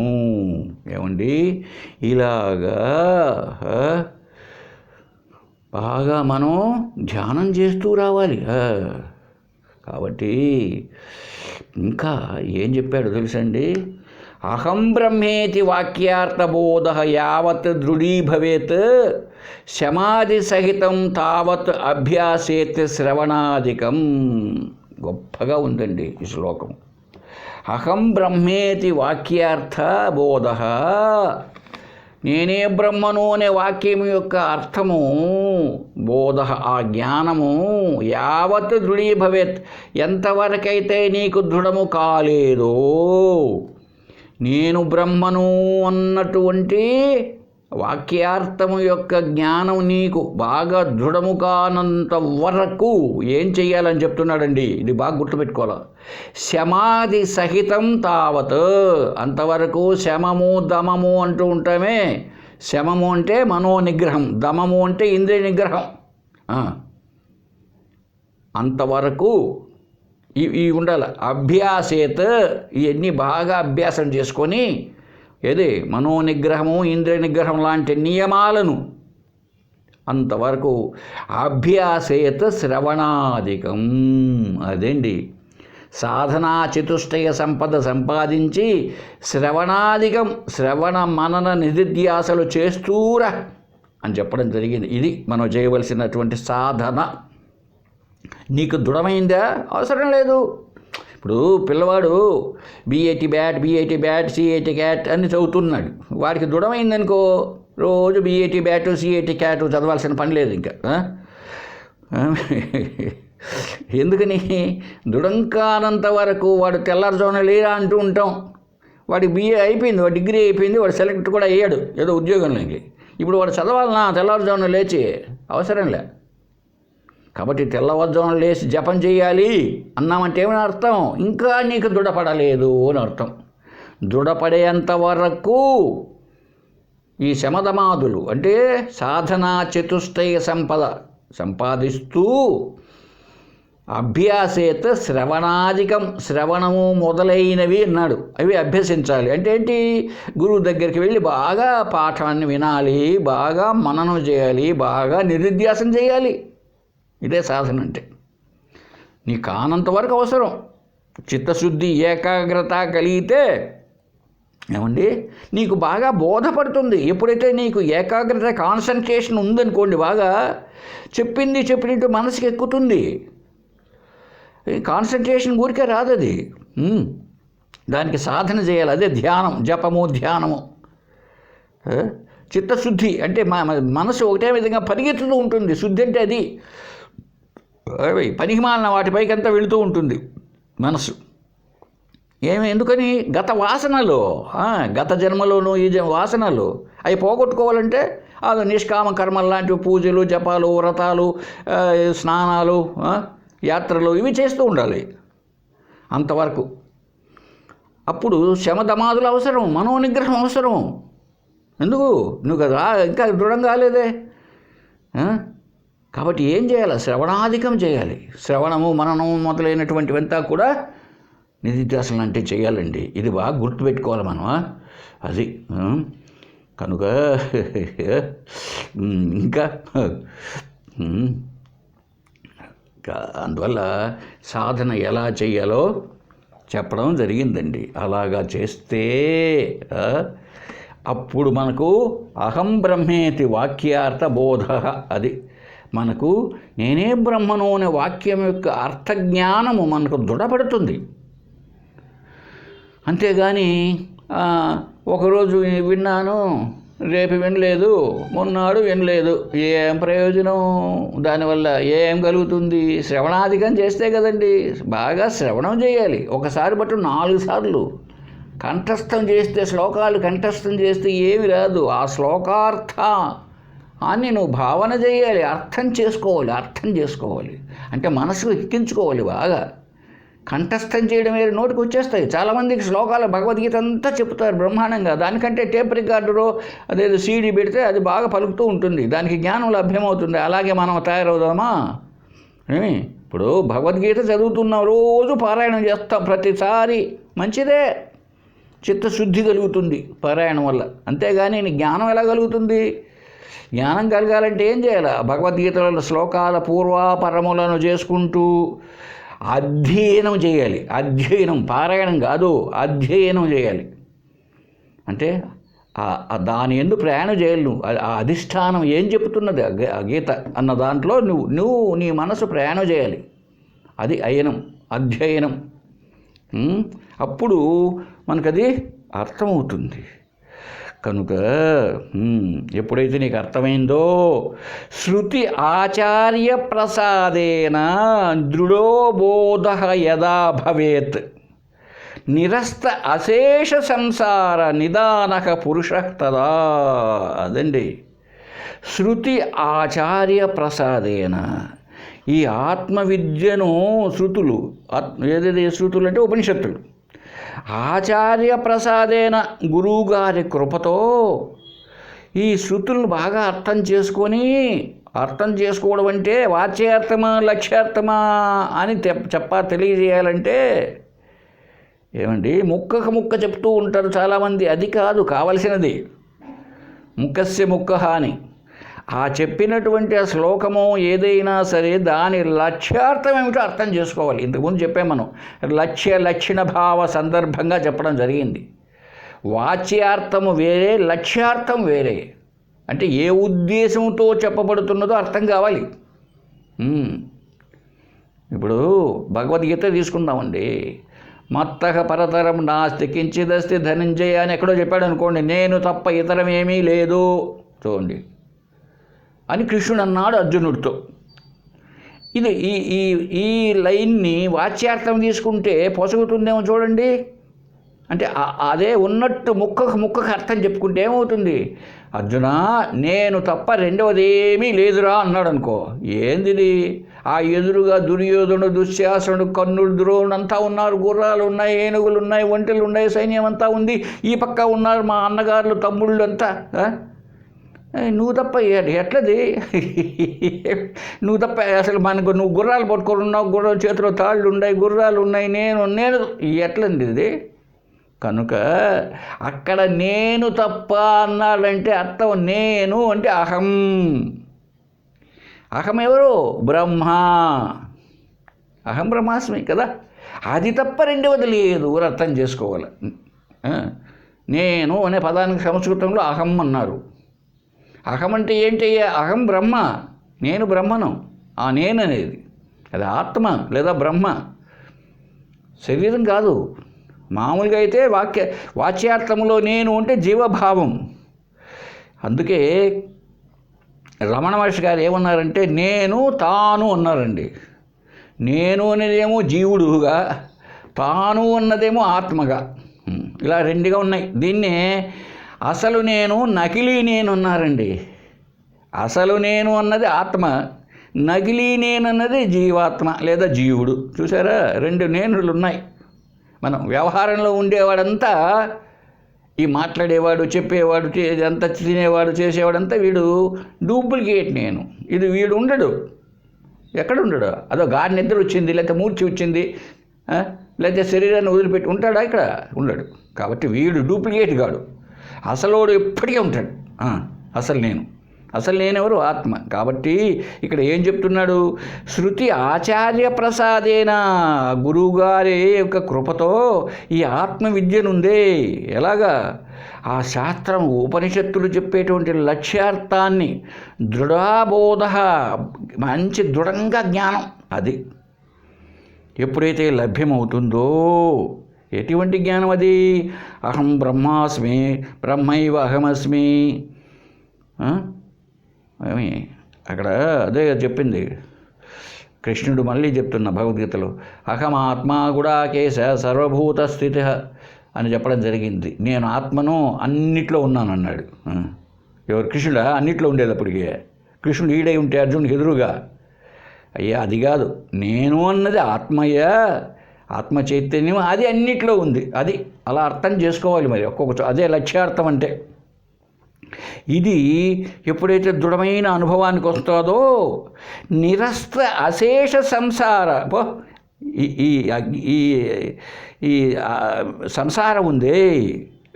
[SPEAKER 1] ఏమండి, ఇలాగా బాగా మనం ధ్యానం చేస్తూ రావాలి. కాబట్టి ఇంకా ఏం చెప్పాడు తెలుసండి? అహం బ్రహ్మేతి వాక్యార్థబోధ యావత్ దృఢీభవేత్ సమాధి సహితం తావత్ అభ్యాసేత్ శ్రవణాదికం. గొప్పగా ఉందండి ఈ శ్లోకం. అహం బ్రహ్మేతి వాక్యార్థ బోధ, నేనే బ్రహ్మను అనే వాక్యం యొక్క అర్థము, బోధ ఆ జ్ఞానము, యావత్ దృఢీభవేత్ ఎంతవరకైతే నీకు దృఢము కాలేదో, నేను బ్రహ్మను అన్నటువంటి వాక్యార్థము యొక్క జ్ఞానం నీకు బాగా దృఢము కానంత వరకు ఏం చెయ్యాలని చెప్తున్నాడండి. ఇది బాగా గుర్తుపెట్టుకోవాలి. శమాధి సహితం తావత్, అంతవరకు శమము దమము అంటూ ఉంటామే. శమము అంటే మనోనిగ్రహం, దమము అంటే ఇంద్రియ నిగ్రహం. అంతవరకు ఇవి ఉండాలి. అభ్యాసేత్, ఇవన్నీ బాగా అభ్యాసం చేసుకొని, ఏది మనోనిగ్రహము, ఇంద్రియ నిగ్రహం లాంటి నియమాలను అంతవరకు అభ్యాసేత్ శ్రవణాదికం. అదేండి సాధనా చతుష్టయ సంపద సంపాదించి శ్రవణాదికం, శ్రవణ మనన నిధిధ్యాసలు చేస్తూరా అని చెప్పడం జరిగింది. ఇది మనం చేయవలసినటువంటి సాధన. నీకు దృఢమైందా? అవసరం లేదు. ఇప్పుడు పిల్లవాడు బీఏటీ బ్యాట్ సిఏటీ క్యాట్ అని చదువుతున్నాడు. వాడికి దృఢమైందనుకో, రోజు బీఏటీ బ్యాట్ సిఏటీ క్యాట్ చదవాల్సిన పని లేదు ఇంకా. ఎందుకని? దృఢం కానంత వరకు వాడు తెల్లారుజామున లేరా అంటూ ఉంటాం. వాడికి BA అయిపోయింది, వాడు డిగ్రీ అయిపోయింది, వాడు సెలెక్ట్ కూడా అయ్యాడు ఏదో ఉద్యోగంలోకి. ఇప్పుడు వాడు చదవాలన్నా తెల్లారుజామున లేచి? అవసరం లే. కాబట్టి తెల్లవారుజామున లేచి జపం చేయాలి అన్నామంటే ఏమని అర్థం? ఇంకా నీకు దృఢపడలేదు అని అర్థం. దృఢపడేంత వరకు ఈ శమధమాదులు అంటే సాధనా చతుష్టయ సంపద సంపాదిస్తూ అభ్యాసేత్ శ్రవణాదికం, శ్రవణము మొదలైనవి అన్నాడు. అవి అభ్యసించాలి. అంటే ఏంటి? గురువు దగ్గరికి వెళ్ళి బాగా పాఠాన్ని వినాలి, బాగా మననం చేయాలి, బాగా నిరుధ్యాసం చేయాలి. ఇదే సాధన అంటే. నీ కానంత వరకు అవసరం. చిత్తశుద్ధి ఏకాగ్రత కలిగితే ఏమండి నీకు బాగా బోధపడుతుంది. ఎప్పుడైతే నీకు ఏకాగ్రత కాన్సన్ట్రేషన్ ఉందనుకోండి, బాగా చెప్పినట్టు మనసుకి ఎక్కుతుంది. కాన్సన్ట్రేషన్ ఊరికే రాదు, అది దానికి సాధన చేయాలి. అదే ధ్యానం, జపము, ధ్యానము. చిత్తశుద్ధి అంటే మనసు ఒకటే విధంగా పరిగెత్తుతూ ఉంటుంది. శుద్ధి అంటే అది పనికిమాలిన వాటిపైకంతా వెళుతూ ఉంటుంది మనసు. ఎందుకని? గత వాసనలు, గత జన్మలోనూ ఈ వాసనలు అవి పోగొట్టుకోవాలంటే అది నిష్కామ కర్మలు లాంటివి, పూజలు, జపాలు, వ్రతాలు, స్నానాలు, యాత్రలు ఇవి చేస్తూ ఉండాలి అంతవరకు. అప్పుడు శమధమాదులు అవసరం, మనోనిగ్రహం అవసరం. ఎందుకు? నువ్వు ఇంకా దృఢం కాలేదే. కాబట్టి ఏం చేయాలి? శ్రవణాధికం చేయాలి. శ్రవణము, మననము మొదలైనటువంటివంతా కూడా నిధిధ్యాసనం అంటే చేయాలండి. ఇది బాగా గుర్తుపెట్టుకోవాలి మనం. అది కనుక ఇంకా అందువల్ల సాధన ఎలా చేయాలో చెప్పడం జరిగిందండి. అలాగా చేస్తే అప్పుడు మనకు అహం బ్రహ్మేతి వాక్యార్థ బోధ, అది మనకు నేనే బ్రహ్మను అనే వాక్యం యొక్క అర్థజ్ఞానము మనకు దృఢపడుతుంది. అంతేగాని ఒకరోజు విన్నాను, రేపు వినలేదు, మొన్నాడు వినలేదు, ఏం ప్రయోజనం? దానివల్ల ఏం కలుగుతుంది? శ్రవణాధికం చేస్తే కదండి. బాగా శ్రవణం చేయాలి. ఒకసారి బట్టి 4 సార్లు కంఠస్థం చేస్తే, శ్లోకాలు కంఠస్థం చేస్తే ఏమి రాదు. ఆ శ్లోకార్థ అని నువ్వు భావన చేయాలి, అర్థం చేసుకోవాలి. అంటే మనసుకు ఎక్కించుకోవాలి బాగా. కంఠస్థం చేయడం వేరే, నోటికి వచ్చేస్తాయి. చాలామందికి శ్లోకాలు భగవద్గీత అంతా చెప్తారు బ్రహ్మాండంగా. దానికంటే టేప్ రికార్డరు అదేదో సీడీ పెడితే అది బాగా పలుకుతూ ఉంటుంది, దానికి జ్ఞానం లభ్యమవుతుంది. అలాగే మనం తయారవుదామా? ఇప్పుడు భగవద్గీత చదువుతున్నాం, రోజు పారాయణం చేస్తాం ప్రతిసారి, మంచిదే, చిత్తశుద్ధి కలుగుతుంది పారాయణం వల్ల. అంతేగాని జ్ఞానం ఎలా కలుగుతుంది? జ్ఞానం కలగాలంటే ఏం చేయాలి? భగవద్గీతలో శ్లోకాల పూర్వాపరములను చేసుకుంటూ అధ్యయనం చేయాలి. అధ్యయనం, పారాయణం కాదు, అధ్యయనం చేయాలి. అంటే దాని ఎందు ప్రయాణం చేయాలి. నువ్వు ఆ అధిష్టానం ఏం చెప్తున్నది ఆ గీత అన్న దాంట్లో నువ్వు నీ మనసు ప్రయాణం చేయాలి. అది అయనం, అధ్యయనం. అప్పుడు మనకది అర్థమవుతుంది. కనుక ఎప్పుడైతే నీకు అర్థమైందో, శృతి ఆచార్య ప్రసాదేన దృఢో బోధ యదా భవేత్ నిరస్త అశేష సంసార నిదానక పురుష తదా. అదండి శృతి ఆచార్య ప్రసాదేన. ఈ ఆత్మవిద్యను శృతులు, ఏదైతే శృతులు అంటే ఉపనిషత్తులు, ఆచార్య ప్రసాదేన గురువుగారి కృపతో ఈ శృతులను బాగా అర్థం చేసుకోవడం అంటే వాచ్యార్థమా లక్ష్యార్థమా అని తెలియజేయాలంటే ఏమండి, ముక్క చెప్తూ ఉంటారు చాలామంది. అది కాదు కావలసినది. ముక్కస్య ముక్కః అని ఆ చెప్పినటువంటి ఆ శ్లోకము ఏదైనా సరే దాని లక్ష్యార్థం ఏమిటో అర్థం చేసుకోవాలి. ఇంతకుముందు చెప్పాం మనం, లక్షణ భావ సందర్భంగా చెప్పడం జరిగింది. వాచ్యార్థము వేరే, లక్ష్యార్థం వేరే. అంటే ఏ ఉద్దేశంతో చెప్పబడుతున్నదో అర్థం కావాలి. ఇప్పుడు భగవద్గీత తీసుకుందామండి. మత్తః పరతరం నాస్తి కించిదస్తి ధనంజయ అని ఎక్కడో చెప్పాడు అనుకోండి, నేను తప్ప ఇతరం ఏమీ లేదు చూడండి అని కృష్ణుడు అన్నాడు అర్జునుడితో. ఇది ఈ లైన్ని వాచ్యార్థం తీసుకుంటే పొసగుతుందేమో చూడండి. అంటే అదే ఉన్నట్టు ముక్కకు అర్థం చెప్పుకుంటే ఏమవుతుంది? అర్జున, నేను తప్ప రెండవది ఏమీ లేదురా అన్నాడు అనుకో. ఏందిది? ఆ ఎదురుగా దుర్యోధనుడు, దుశ్శాసనుడు, కర్ణుడు, ద్రోణుడు అంతా ఉన్నారు. గుర్రాలు ఉన్నాయి, ఏనుగులు ఉన్నాయి, ఒంటెలు ఉన్నాయి, సైన్యం అంతా ఉంది. ఈ పక్క ఉన్నారు మా అన్నగారులు, తమ్ముళ్ళు అంతా. నువ్వు తప్ప ఎట్లది? నువ్వు తప్ప అసలు మనకు నువ్వు గుర్రాలు పట్టుకొని ఉన్నావు, గుర్రం చేతిలో తాళ్ళు ఉన్నాయి, గుర్రాలు ఉన్నాయి, నేను ఎట్లంది ఇది? కనుక అక్కడ నేను తప్ప అన్నాడంటే అర్థం, నేను అంటే అహం. అహం ఎవరు? బ్రహ్మ. అహం బ్రహ్మాస్మి కదా. అది తప్ప రెండవది లేదు అర్థం చేసుకోవాలి. నేను అనే పదానికి సంస్కృతంలో అహం అన్నారు. అహం అంటే ఏంటి? అహం బ్రహ్మ, నేను బ్రహ్మను. ఆ నేను అనేది అది ఆత్మ లేదా బ్రహ్మ, శరీరం కాదు. మామూలుగా అయితే వాచ్యార్థంలో నేను అంటే జీవభావం. అందుకే రమణ మహర్షి గారు ఏమన్నారంటే నేను తాను అన్నారండి. నేను అనేదేమో జీవుడుగా, తాను అన్నదేమో ఆత్మగా, ఇలా రెండుగా ఉన్నాయి. దీన్నే అసలు నేను, నకిలీ నేను అన్నారండి. అసలు నేను అన్నది ఆత్మ, నకిలీ నేను అన్నది జీవాత్మ లేదా జీవుడు. చూసారా, రెండు నేనులు ఉన్నాయి. మనం వ్యవహారంలో ఉండేవాడంతా, ఈ మాట్లాడేవాడు, చెప్పేవాడు, అంతా తినేవాడు, చేసేవాడంతా వీడు డూప్లికేట్ నేను. ఇది వీడు ఉండడు, ఎక్కడ ఉండడు. అదో గాడి నిద్ర వచ్చింది, లేకపోతే మూర్ఛ వచ్చింది, లేకపోతే శరీరాన్ని వదిలిపెట్టి ఉంటాడా? ఇక్కడ ఉండడు. కాబట్టి వీడు డూప్లికేట్ కాడు. అసలోడు ఎప్పటికీ ఉంటాడు. అసలు నేను అసలు నేనెవరు? ఆత్మ. కాబట్టి ఇక్కడ ఏం చెప్తున్నాడు? శృతి ఆచార్య ప్రసాదేనా, గురువుగారి యొక్క కృపతో ఈ ఆత్మ విద్యనుందే. ఎలాగా? ఆ శాస్త్రం ఉపనిషత్తులు చెప్పేటువంటి లక్ష్యార్థాన్ని దృఢబోధ, మంచి దృఢంగా జ్ఞానం అది ఎప్పుడైతే లభ్యమవుతుందో, ఎటువంటి జ్ఞానం అది? అహం బ్రహ్మాస్మి, బ్రహ్మైవ అహమస్మి. అక్కడ అదే చెప్పింది కృష్ణుడు. మళ్ళీ చెప్తున్న భగవద్గీతలో అహమాత్మా గుడాకేశ సర్వభూత స్థితి అని చెప్పడం జరిగింది. నేను ఆత్మను అన్నిట్లో ఉన్నాను అన్నాడు. ఎవరు? కృష్ణుడా? అన్నిట్లో ఉండేటప్పటికే కృష్ణుడు ఈడై ఉంటే అర్జునుడికి ఎదురుగా, అయ్యా అది కాదు, నేను అన్నది ఆత్మయ్య, ఆత్మ చైతన్యం అది అన్నిట్లో ఉంది. అది అలా అర్థం చేసుకోవాలి. మరి ఒక్కొక్క అదే లక్ష్యార్థం అంటే. ఇది ఎప్పుడైతే దృఢమైన అనుభవానికి వస్తుందో, నిరస్త అశేష సంసార ఈ సంసారం ఉంది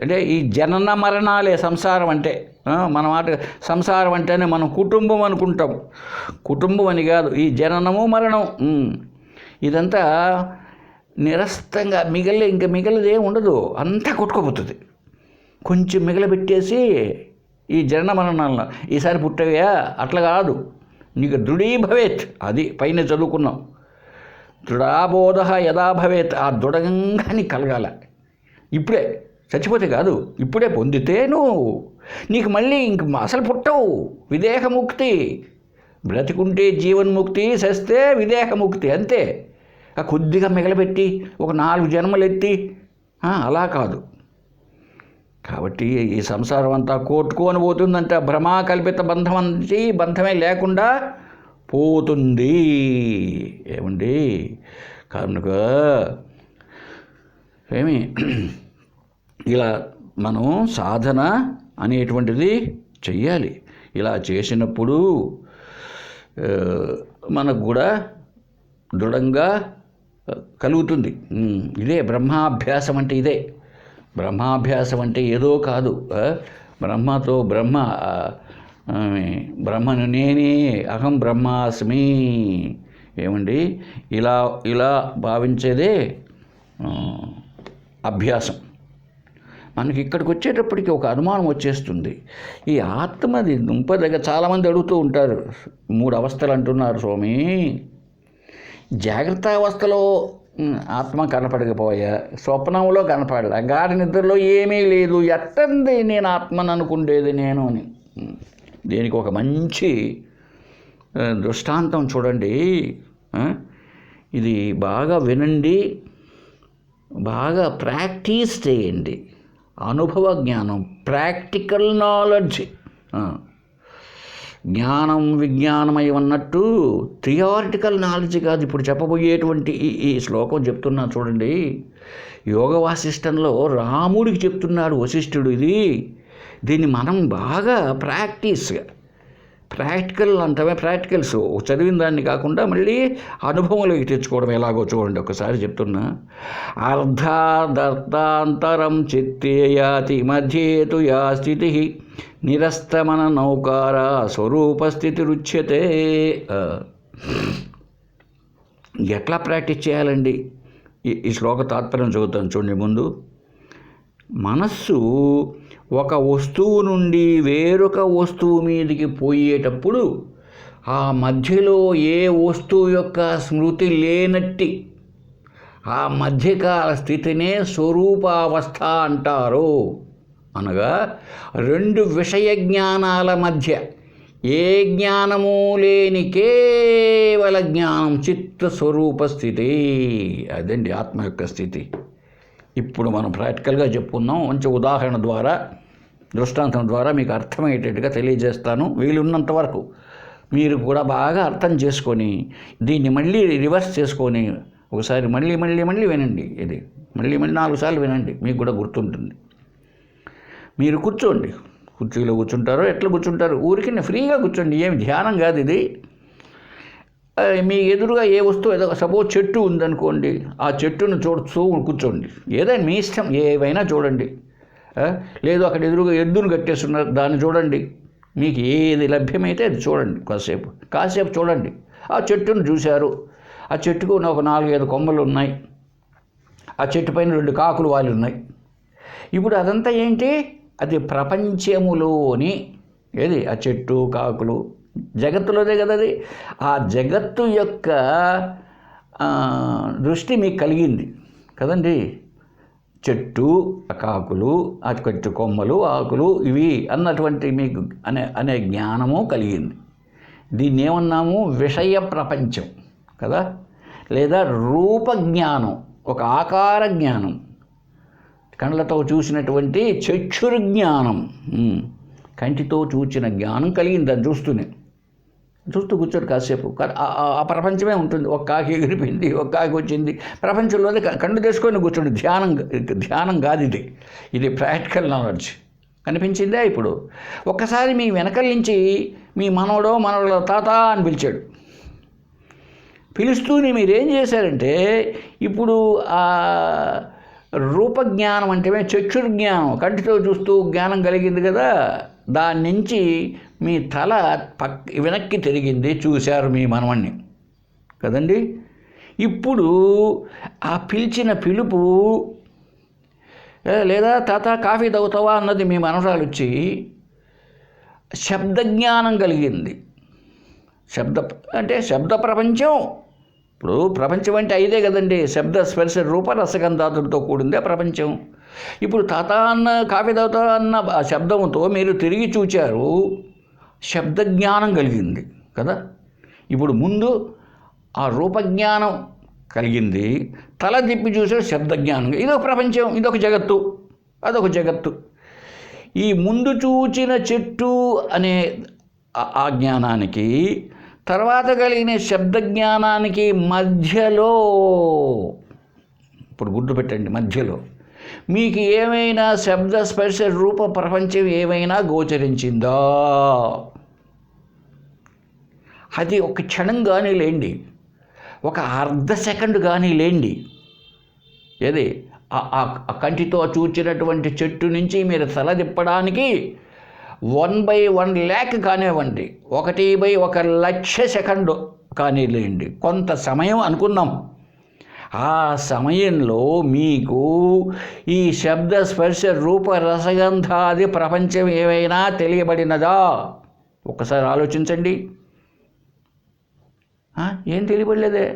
[SPEAKER 1] అంటే ఈ జనన మరణాలే సంసారం అంటే. మన మాట సంసారం అంటేనే మనం కుటుంబం అనుకుంటాం. కుటుంబం అని కాదు, ఈ జననము మరణం ఇదంతా నిరస్తంగా ఇంకా మిగలదే ఉండదు, అంతా కొట్టుకోపోతుంది. కొంచెం మిగలబెట్టేసి ఈ జనన మరణాలను ఈసారి పుట్టవయా అట్లా కాదు, నీకు దృఢీభవేత్. అది పైన చదువుకున్నాం. దృఢాబోధ యదా భవేత్, ఆ దృఢంగా నీకు కలగాల. ఇప్పుడే చచ్చిపోతే కాదు, ఇప్పుడే పొందితే నీకు మళ్ళీ ఇంక అసలు పుట్టవు. విదేహముక్తి. బ్రతికుంటే జీవన్ముక్తి, చస్తే విదేహముక్తి, అంతే. కొద్దిగా మిగలబెట్టి ఒక 4 జన్మలు ఎత్తి అలా కాదు. కాబట్టి ఈ సంసారం అంతా కోట్టుకొని పోతుందంట. భ్రమాకల్పిత బంధం అంచి బంధమే లేకుండా పోతుంది. ఏమండి కనుక ఇలా మనం సాధన అనేటువంటిది చెయ్యాలి. ఇలా చేసినప్పుడు మనకు కూడా దృఢంగా కలుగుతుంది. ఇదే బ్రహ్మాభ్యాసం అంటే. ఇదే బ్రహ్మాభ్యాసం అంటే ఏదో కాదు. బ్రహ్మతో బ్రహ్మను నేనే, అహం బ్రహ్మాస్మి. ఏమండి ఇలా భావించేదే అభ్యాసం. మనకి ఇక్కడికి వచ్చేటప్పటికి ఒక అనుమానం వచ్చేస్తుంది. ఈ ఆత్మది దుంపదగ్గ చాలామంది అడుగుతూ ఉంటారు. 3 అవస్థలు అంటున్నారు స్వామి. జాగ్రత్త అవస్థలో ఆత్మ కనపడకపోయా, స్వప్నంలో కనపడలే, గాఢ నిద్రలో ఏమీ లేదు, ఎట్టంది నేను ఆత్మను అనుకుండేది నేను అని. దీనికి ఒక మంచి దృష్టాంతం చూడండి. ఇది బాగా వినండి, బాగా ప్రాక్టీస్ చేయండి. అనుభవ జ్ఞానం, ప్రాక్టికల్ నాలెడ్జ్. జ్ఞానం విజ్ఞానమై ఉన్నట్టు థియారిటికల్ నాలెడ్జ్ కాదు. ఇప్పుడు చెప్పబోయేటువంటి ఈ శ్లోకం చెప్తున్నా చూడండి. యోగ వాసిష్టంలో రాముడికి చెప్తున్నాడు వశిష్ఠుడు. దీన్ని మనం బాగా ప్రాక్టికల్ అంటమే, ప్రాక్టికల్స్ చదివిన దాన్ని కాకుండా మళ్ళీ అనుభవంలోకి తెచ్చుకోవడం ఎలాగో చూడండి. ఒకసారి చెప్తున్నా. అర్ధాదర్థాంతరం చిత్తే యాతి మధ్యేతు యా స్థితి నిరస్తమన నౌకార స్వరూపస్థితి రుచ్యతే. ఎట్లా ప్రాక్టీస్ చేయాలండి? ఈ శ్లోక తాత్పర్యం చదువుతాను చూడండి. ముందు మనస్సు ఒక వస్తువు నుండి వేరొక వస్తువు మీదకి పోయేటప్పుడు ఆ మధ్యలో ఏ వస్తువు యొక్క స్మృతి లేనట్టి ఆ మధ్యకాల స్థితినే స్వరూపావస్థ అంటారు. అనగా 2 విషయ జ్ఞానాల మధ్య ఏ జ్ఞానము లేని కేవల జ్ఞానం, చిత్త స్వరూప స్థితి. అదండి ఆత్మ యొక్క స్థితి. ఇప్పుడు మనం ప్రాక్టికల్గా చెప్పుకుందాం. మంచి ఉదాహరణ ద్వారా, దృష్టాంతం ద్వారా మీకు అర్థమయ్యేటట్టుగా తెలియజేస్తాను. వీలున్నంత వరకు మీరు కూడా బాగా అర్థం చేసుకొని దీన్ని మళ్ళీ రివర్స్ చేసుకొని ఒకసారి మళ్ళీ వినండి. ఇది మళ్ళీ 4 సార్లు వినండి, మీకు కూడా గుర్తుంటుంది. మీరు కూర్చోండి, కుర్చీలో కూర్చుంటారో ఎట్లా కూర్చుంటారు, ఊరికి ఫ్రీగా కూర్చోండి. ఏమి ధ్యానం కాదు ఇది. మీ ఎదురుగా ఏ వస్తువు ఏదో సపోజ్ చెట్టు ఉందనుకోండి, ఆ చెట్టును చూడుతూ కూర్చోండి. ఏదైనా మీ ఇష్టం, ఏవైనా చూడండి. లేదు అక్కడ ఎదురుగా ఎద్దును కట్టేస్తున్నారు, దాన్ని చూడండి. మీకు ఏది లభ్యమైతే అది చూడండి, కాసేపు చూడండి. ఆ చెట్టును చూశారు, ఆ చెట్టుకు ఒక 4-5 కొమ్మలు ఉన్నాయి, ఆ చెట్టు పైన 2 కాకులు వాలి ఉన్నాయి. ఇప్పుడు అదంతా ఏంటి? అది ప్రపంచములోని ఏది? ఆ చెట్టు, కాకులు, జగత్తులోదే కదా అది. ఆ జగత్తు యొక్క దృష్టి మీకు కలిగింది కదండి. చెట్టు, కాకులు, ఆ చెట్టు కొమ్మలు, ఆకులు ఇవి అన్నటువంటి మీకు అనే జ్ఞానము కలిగింది. దీన్ని ఏమన్నాము? విషయ ప్రపంచం కదా, లేదా రూప జ్ఞానం, ఒక ఆకార జ్ఞానం, కళ్ళతో చూసినటువంటి చక్షుర్ జ్ఞానం, కంటితో చూచిన జ్ఞానం కలిగింది. దాన్ని చూస్తూ కూర్చోడు కాసేపు. ఆ ప్రపంచమే ఉంటుంది. ఒక కాకి ఎగిరిపోయింది, ఒక కాకి వచ్చింది, ప్రపంచంలోనే కళ్ళు తెచ్చుకొని కూర్చోండి. ధ్యానం కాదు ఇది, ఇది ప్రాక్టికల్ నాలెడ్జ్. కనిపించిందా? ఇప్పుడు ఒక్కసారి మీ వెనకల నుంచి మీ మనవడో తాత అని పిలిచాడు. పిలుస్తూనే మీరేం చేశారంటే, ఇప్పుడు ఆ రూపజ్ఞానం అంటే చక్షుర్ జ్ఞానం, కంటితో చూస్తూ జ్ఞానం కలిగింది కదా, దాని నుంచి మీ తల వెనక్కి తిరిగింది, చూశారు మీ మనవణ్ణి కదండి. ఇప్పుడు ఆ పిలిచిన పిలుపు, లేదా తాత కాఫీ తాగుతావా అన్నది మీ మనవరాలు వచ్చి శబ్దజ్ఞానం కలిగింది. శబ్ద ప్రపంచం. ఇప్పుడు ప్రపంచం అంటే ఐదే కదండి, శబ్ద స్పర్శ రూప రసగంధాదులతో కూడిందే ప్రపంచం. ఇప్పుడు తాత అన్న కాఫీ తాగుతా అన్న ఆ శబ్దంతో మీరు తిరిగి చూచారు, శబ్దజ్ఞానం కలిగింది కదా. ఇప్పుడు ముందు ఆ రూపజ్ఞానం కలిగింది, తల తిప్పి చూసే శబ్దజ్ఞానం. ఇదొక ప్రపంచం, ఇదొక జగత్తు, అదొక జగత్తు. ఈ ముందు చూచిన చెట్టు అనే ఆ జ్ఞానానికి, తర్వాత కలిగిన శబ్దజ్ఞానానికి మధ్యలో, ఇప్పుడు గుర్తుపెట్టండి, మధ్యలో మీకు ఏమైనా శబ్ద స్పర్శ రూప ప్రపంచం ఏమైనా గోచరించిందా? అది ఒక క్షణం కానీ లేండి, ఒక అర్ధ సెకండ్ కానీ లేండి. ఏది? ఆ కంటితో చూచినటువంటి చెట్టు నుంచి మీరు తల తిప్పడానికి 1/1,00,000 కానివ్వండి, 1/1,00,000 సెకండ్ కానీ లేండి, కొంత సమయం అనుకున్నాం. ఆ సమయంలో మీకు ఈ శబ్ద స్పర్శ రూప రసగంధాది ప్రపంచం ఏమైనా తెలియబడినదా? ఒక్కసారి ఆలోచించండి. ఏం తెలియబడలేదే.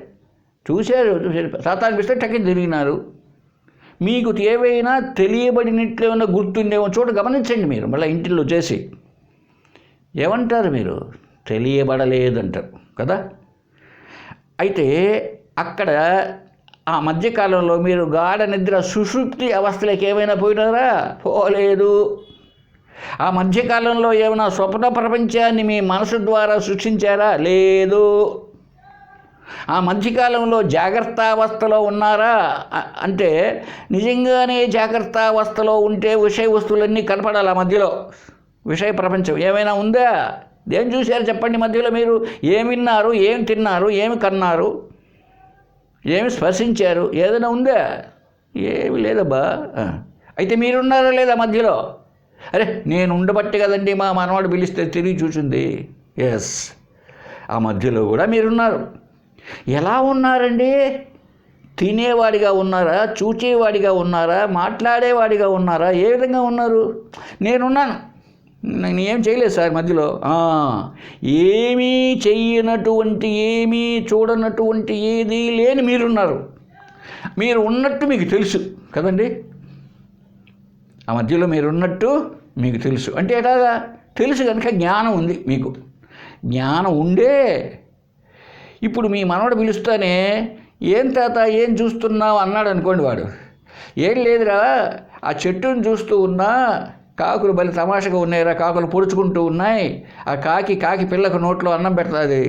[SPEAKER 1] చూశారు, తాత అనిపిస్తే టక్కి తిరిగినారు. మీకు ఏవైనా తెలియబడినట్లు ఏమైనా గుర్తుండేమో చోట గమనించండి. మీరు మళ్ళీ ఇంటిలో చేసి ఏమంటారు? మీరు తెలియబడలేదంటారు కదా. అయితే అక్కడ ఆ మధ్యకాలంలో మీరు గాఢ నిద్ర సుషుప్తి అవస్థలకు ఏమైనా పోయినారా? పోలేదు. ఆ మధ్యకాలంలో ఏమైనా స్వప్న ప్రపంచాన్ని మీ మనసు ద్వారా సృష్టించారా? లేదు. ఆ మధ్యకాలంలో జాగ్రత్త అవస్థలో ఉన్నారా? అంటే నిజంగానే జాగ్రత్త అవస్థలో ఉంటే విషయ వస్తువులన్నీ కనపడాలి. ఆ మధ్యలో విషయ ప్రపంచం ఏమైనా ఉందా? ఏం చూశారు చెప్పండి? మధ్యలో మీరు ఏం విన్నారు, ఏం తిన్నారు, ఏమి కన్నారు, ఏమి స్పర్శించారు, ఏదైనా ఉందా? ఏమి లేదబ్బా. అయితే మీరున్నారా లేదా మధ్యలో? అరే నేను ఉండబట్టి కదండి మా మనవాడు పిలిస్తే తిరిగి చూసింది. ఎస్, ఆ మధ్యలో కూడా మీరున్నారు. ఎలా ఉన్నారండి? తినేవాడిగా ఉన్నారా? చూచేవాడిగా ఉన్నారా? మాట్లాడేవాడిగా ఉన్నారా? ఏ విధంగా ఉన్నారు? నేనున్నాను, నేను ఏం చేయలేదు సార్ మధ్యలో. ఏమీ చెయ్యనటువంటి, ఏమీ చూడనటువంటి, ఏదీ లేని మీరున్నారు. మీరు ఉన్నట్టు మీకు తెలుసు కదండి. ఆ మధ్యలో మీరున్నట్టు మీకు తెలుసు. అంటే ఎలాగా తెలుసు? కనుక జ్ఞానం ఉంది మీకు. జ్ఞానం ఉండే ఇప్పుడు మీ మనవడు పిలుస్తానే, ఏం తాత ఏం చూస్తున్నావు అన్నాడు అనుకోండి. వాడు ఏం లేదురా, ఆ చెట్టును చూస్తూ ఉన్నా, కాకులు బలి తమాషగా ఉన్నాయిరా, కాకులు పొడుచుకుంటూ ఉన్నాయి, ఆ కాకి పిల్లకు నోట్లో అన్నం పెడుతుంది,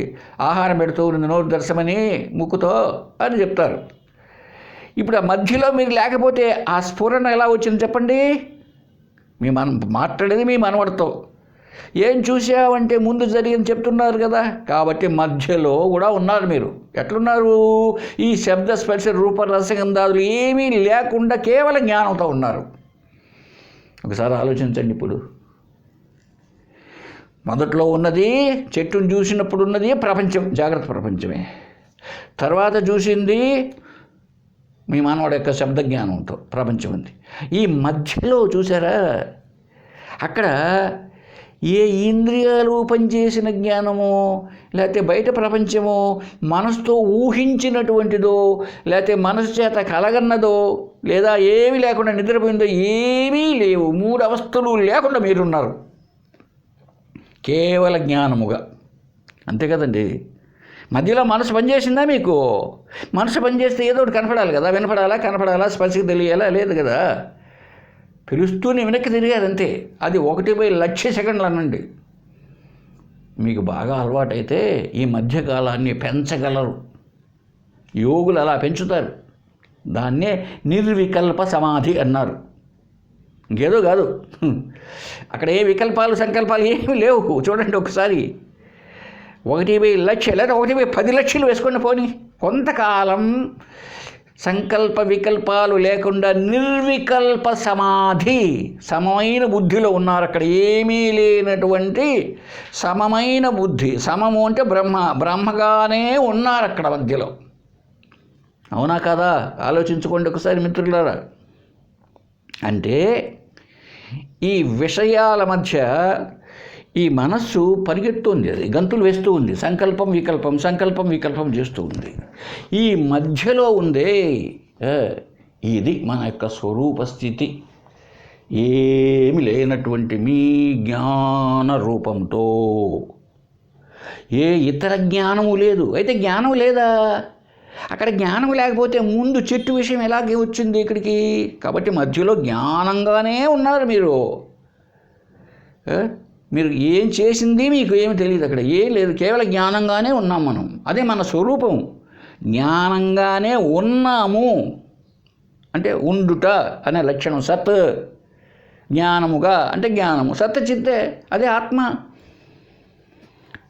[SPEAKER 1] ఆహారం పెడుతూ ఉంది నోటు దర్శమని ముక్కుతో అని చెప్తారు. ఇప్పుడు ఆ మధ్యలో మీరు లేకపోతే ఆ స్ఫురణ ఎలా వచ్చింది చెప్పండి? మాట్లాడేది మీ మనవడితో. ఏం చూసావంటే ముందు జరిగింది చెప్తున్నారు కదా. కాబట్టి మధ్యలో కూడా ఉన్నారు మీరు. ఎట్లున్నారు? ఈ శబ్ద స్పర్శ రూప రసగంధాదులు ఏమీ లేకుండా కేవలం జ్ఞానంతో ఉన్నారు. ఒకసారి ఆలోచించండి. ఇప్పుడు మొదట్లో ఉన్నది చెట్టును చూసినప్పుడు ఉన్నది ప్రపంచం, జాగ్రత్త ప్రపంచమే. తర్వాత చూసింది మీ మానవుడి యొక్క శబ్ద జ్ఞానంతో ప్రపంచం ఉంది. ఈ మధ్యలో చూసారా, అక్కడ ఏ ఇంద్రియాలు పనిచేసిన జ్ఞానమో, లేకపోతే బయట ప్రపంచమో, మనసుతో ఊహించినటువంటిదో, లేకపోతే మనసు చేత కలగన్నదో, లేదా ఏమీ లేకుండా నిద్రపోయిందో, ఏమీ లేవు. 3 అవస్థలు లేకుండా మీరున్నారు కేవల జ్ఞానముగా. అంతే కదండి. మధ్యలో మనసు పనిచేసిందా మీకు? మనసు పనిచేస్తే ఏదో ఒకటి కనపడాలి కదా, కనపడాలా, స్పర్శకి తెలియాలా? లేదు కదా. పిలుస్తూనే వెనక్కి తిరిగారు అంతే. అది 1/1,00,000 సెకండ్లు అనండి. మీకు బాగా అలవాటైతే ఈ మధ్యకాలాన్ని పెంచగలరు. యోగులు అలా పెంచుతారు. దాన్నే నిర్వికల్ప సమాధి అన్నారు. ఇంకేదో కాదు. అక్కడ ఏ వికల్పాలు సంకల్పాలు ఏమీ లేవు. చూడండి ఒకసారి. 1/1,00,000 లేదా 1/10,00,000 వేసుకొని పోని. కొంతకాలం సంకల్ప వికల్పాలు లేకుండా నిర్వికల్ప సమాధి, సమమైన బుద్ధిలో ఉన్నారు. అక్కడ ఏమీ లేనటువంటి సమమైన బుద్ధి. సమము అంటే బ్రహ్మగానే ఉన్నారు అక్కడ మధ్యలో. అవునా కదా? ఆలోచించుకోండి ఒకసారి మిత్రులారా. అంటే ఈ విషయాల మధ్య ఈ మనస్సు పరిగెత్తుంది, అది గంతులు వేస్తూ ఉంది. సంకల్పం వికల్పం చేస్తూ ఉంది. ఈ మధ్యలో ఉందే ఇది మన యొక్క స్వరూప స్థితి. ఏమి లేనటువంటి మీ జ్ఞాన రూపంతో. ఏ ఇతర జ్ఞానము లేదు. అయితే జ్ఞానం లేదా? అక్కడ జ్ఞానం లేకపోతే ముందు చెట్టు విషయం ఎలాగే వచ్చింది ఇక్కడికి? కాబట్టి మధ్యలో జ్ఞానంగానే ఉన్నారు మీరు. మీరు ఏం చేసింది మీకు ఏమి తెలియదు. అక్కడ ఏం లేదు, కేవలం జ్ఞానంగానే ఉన్నాం మనం. అదే మన స్వరూపం. జ్ఞానంగానే ఉన్నాము అంటే ఉండుట అనే లక్షణం. సత్ జ్ఞానముగా అంటే జ్ఞానము, సత్ చిత్తే అదే ఆత్మ.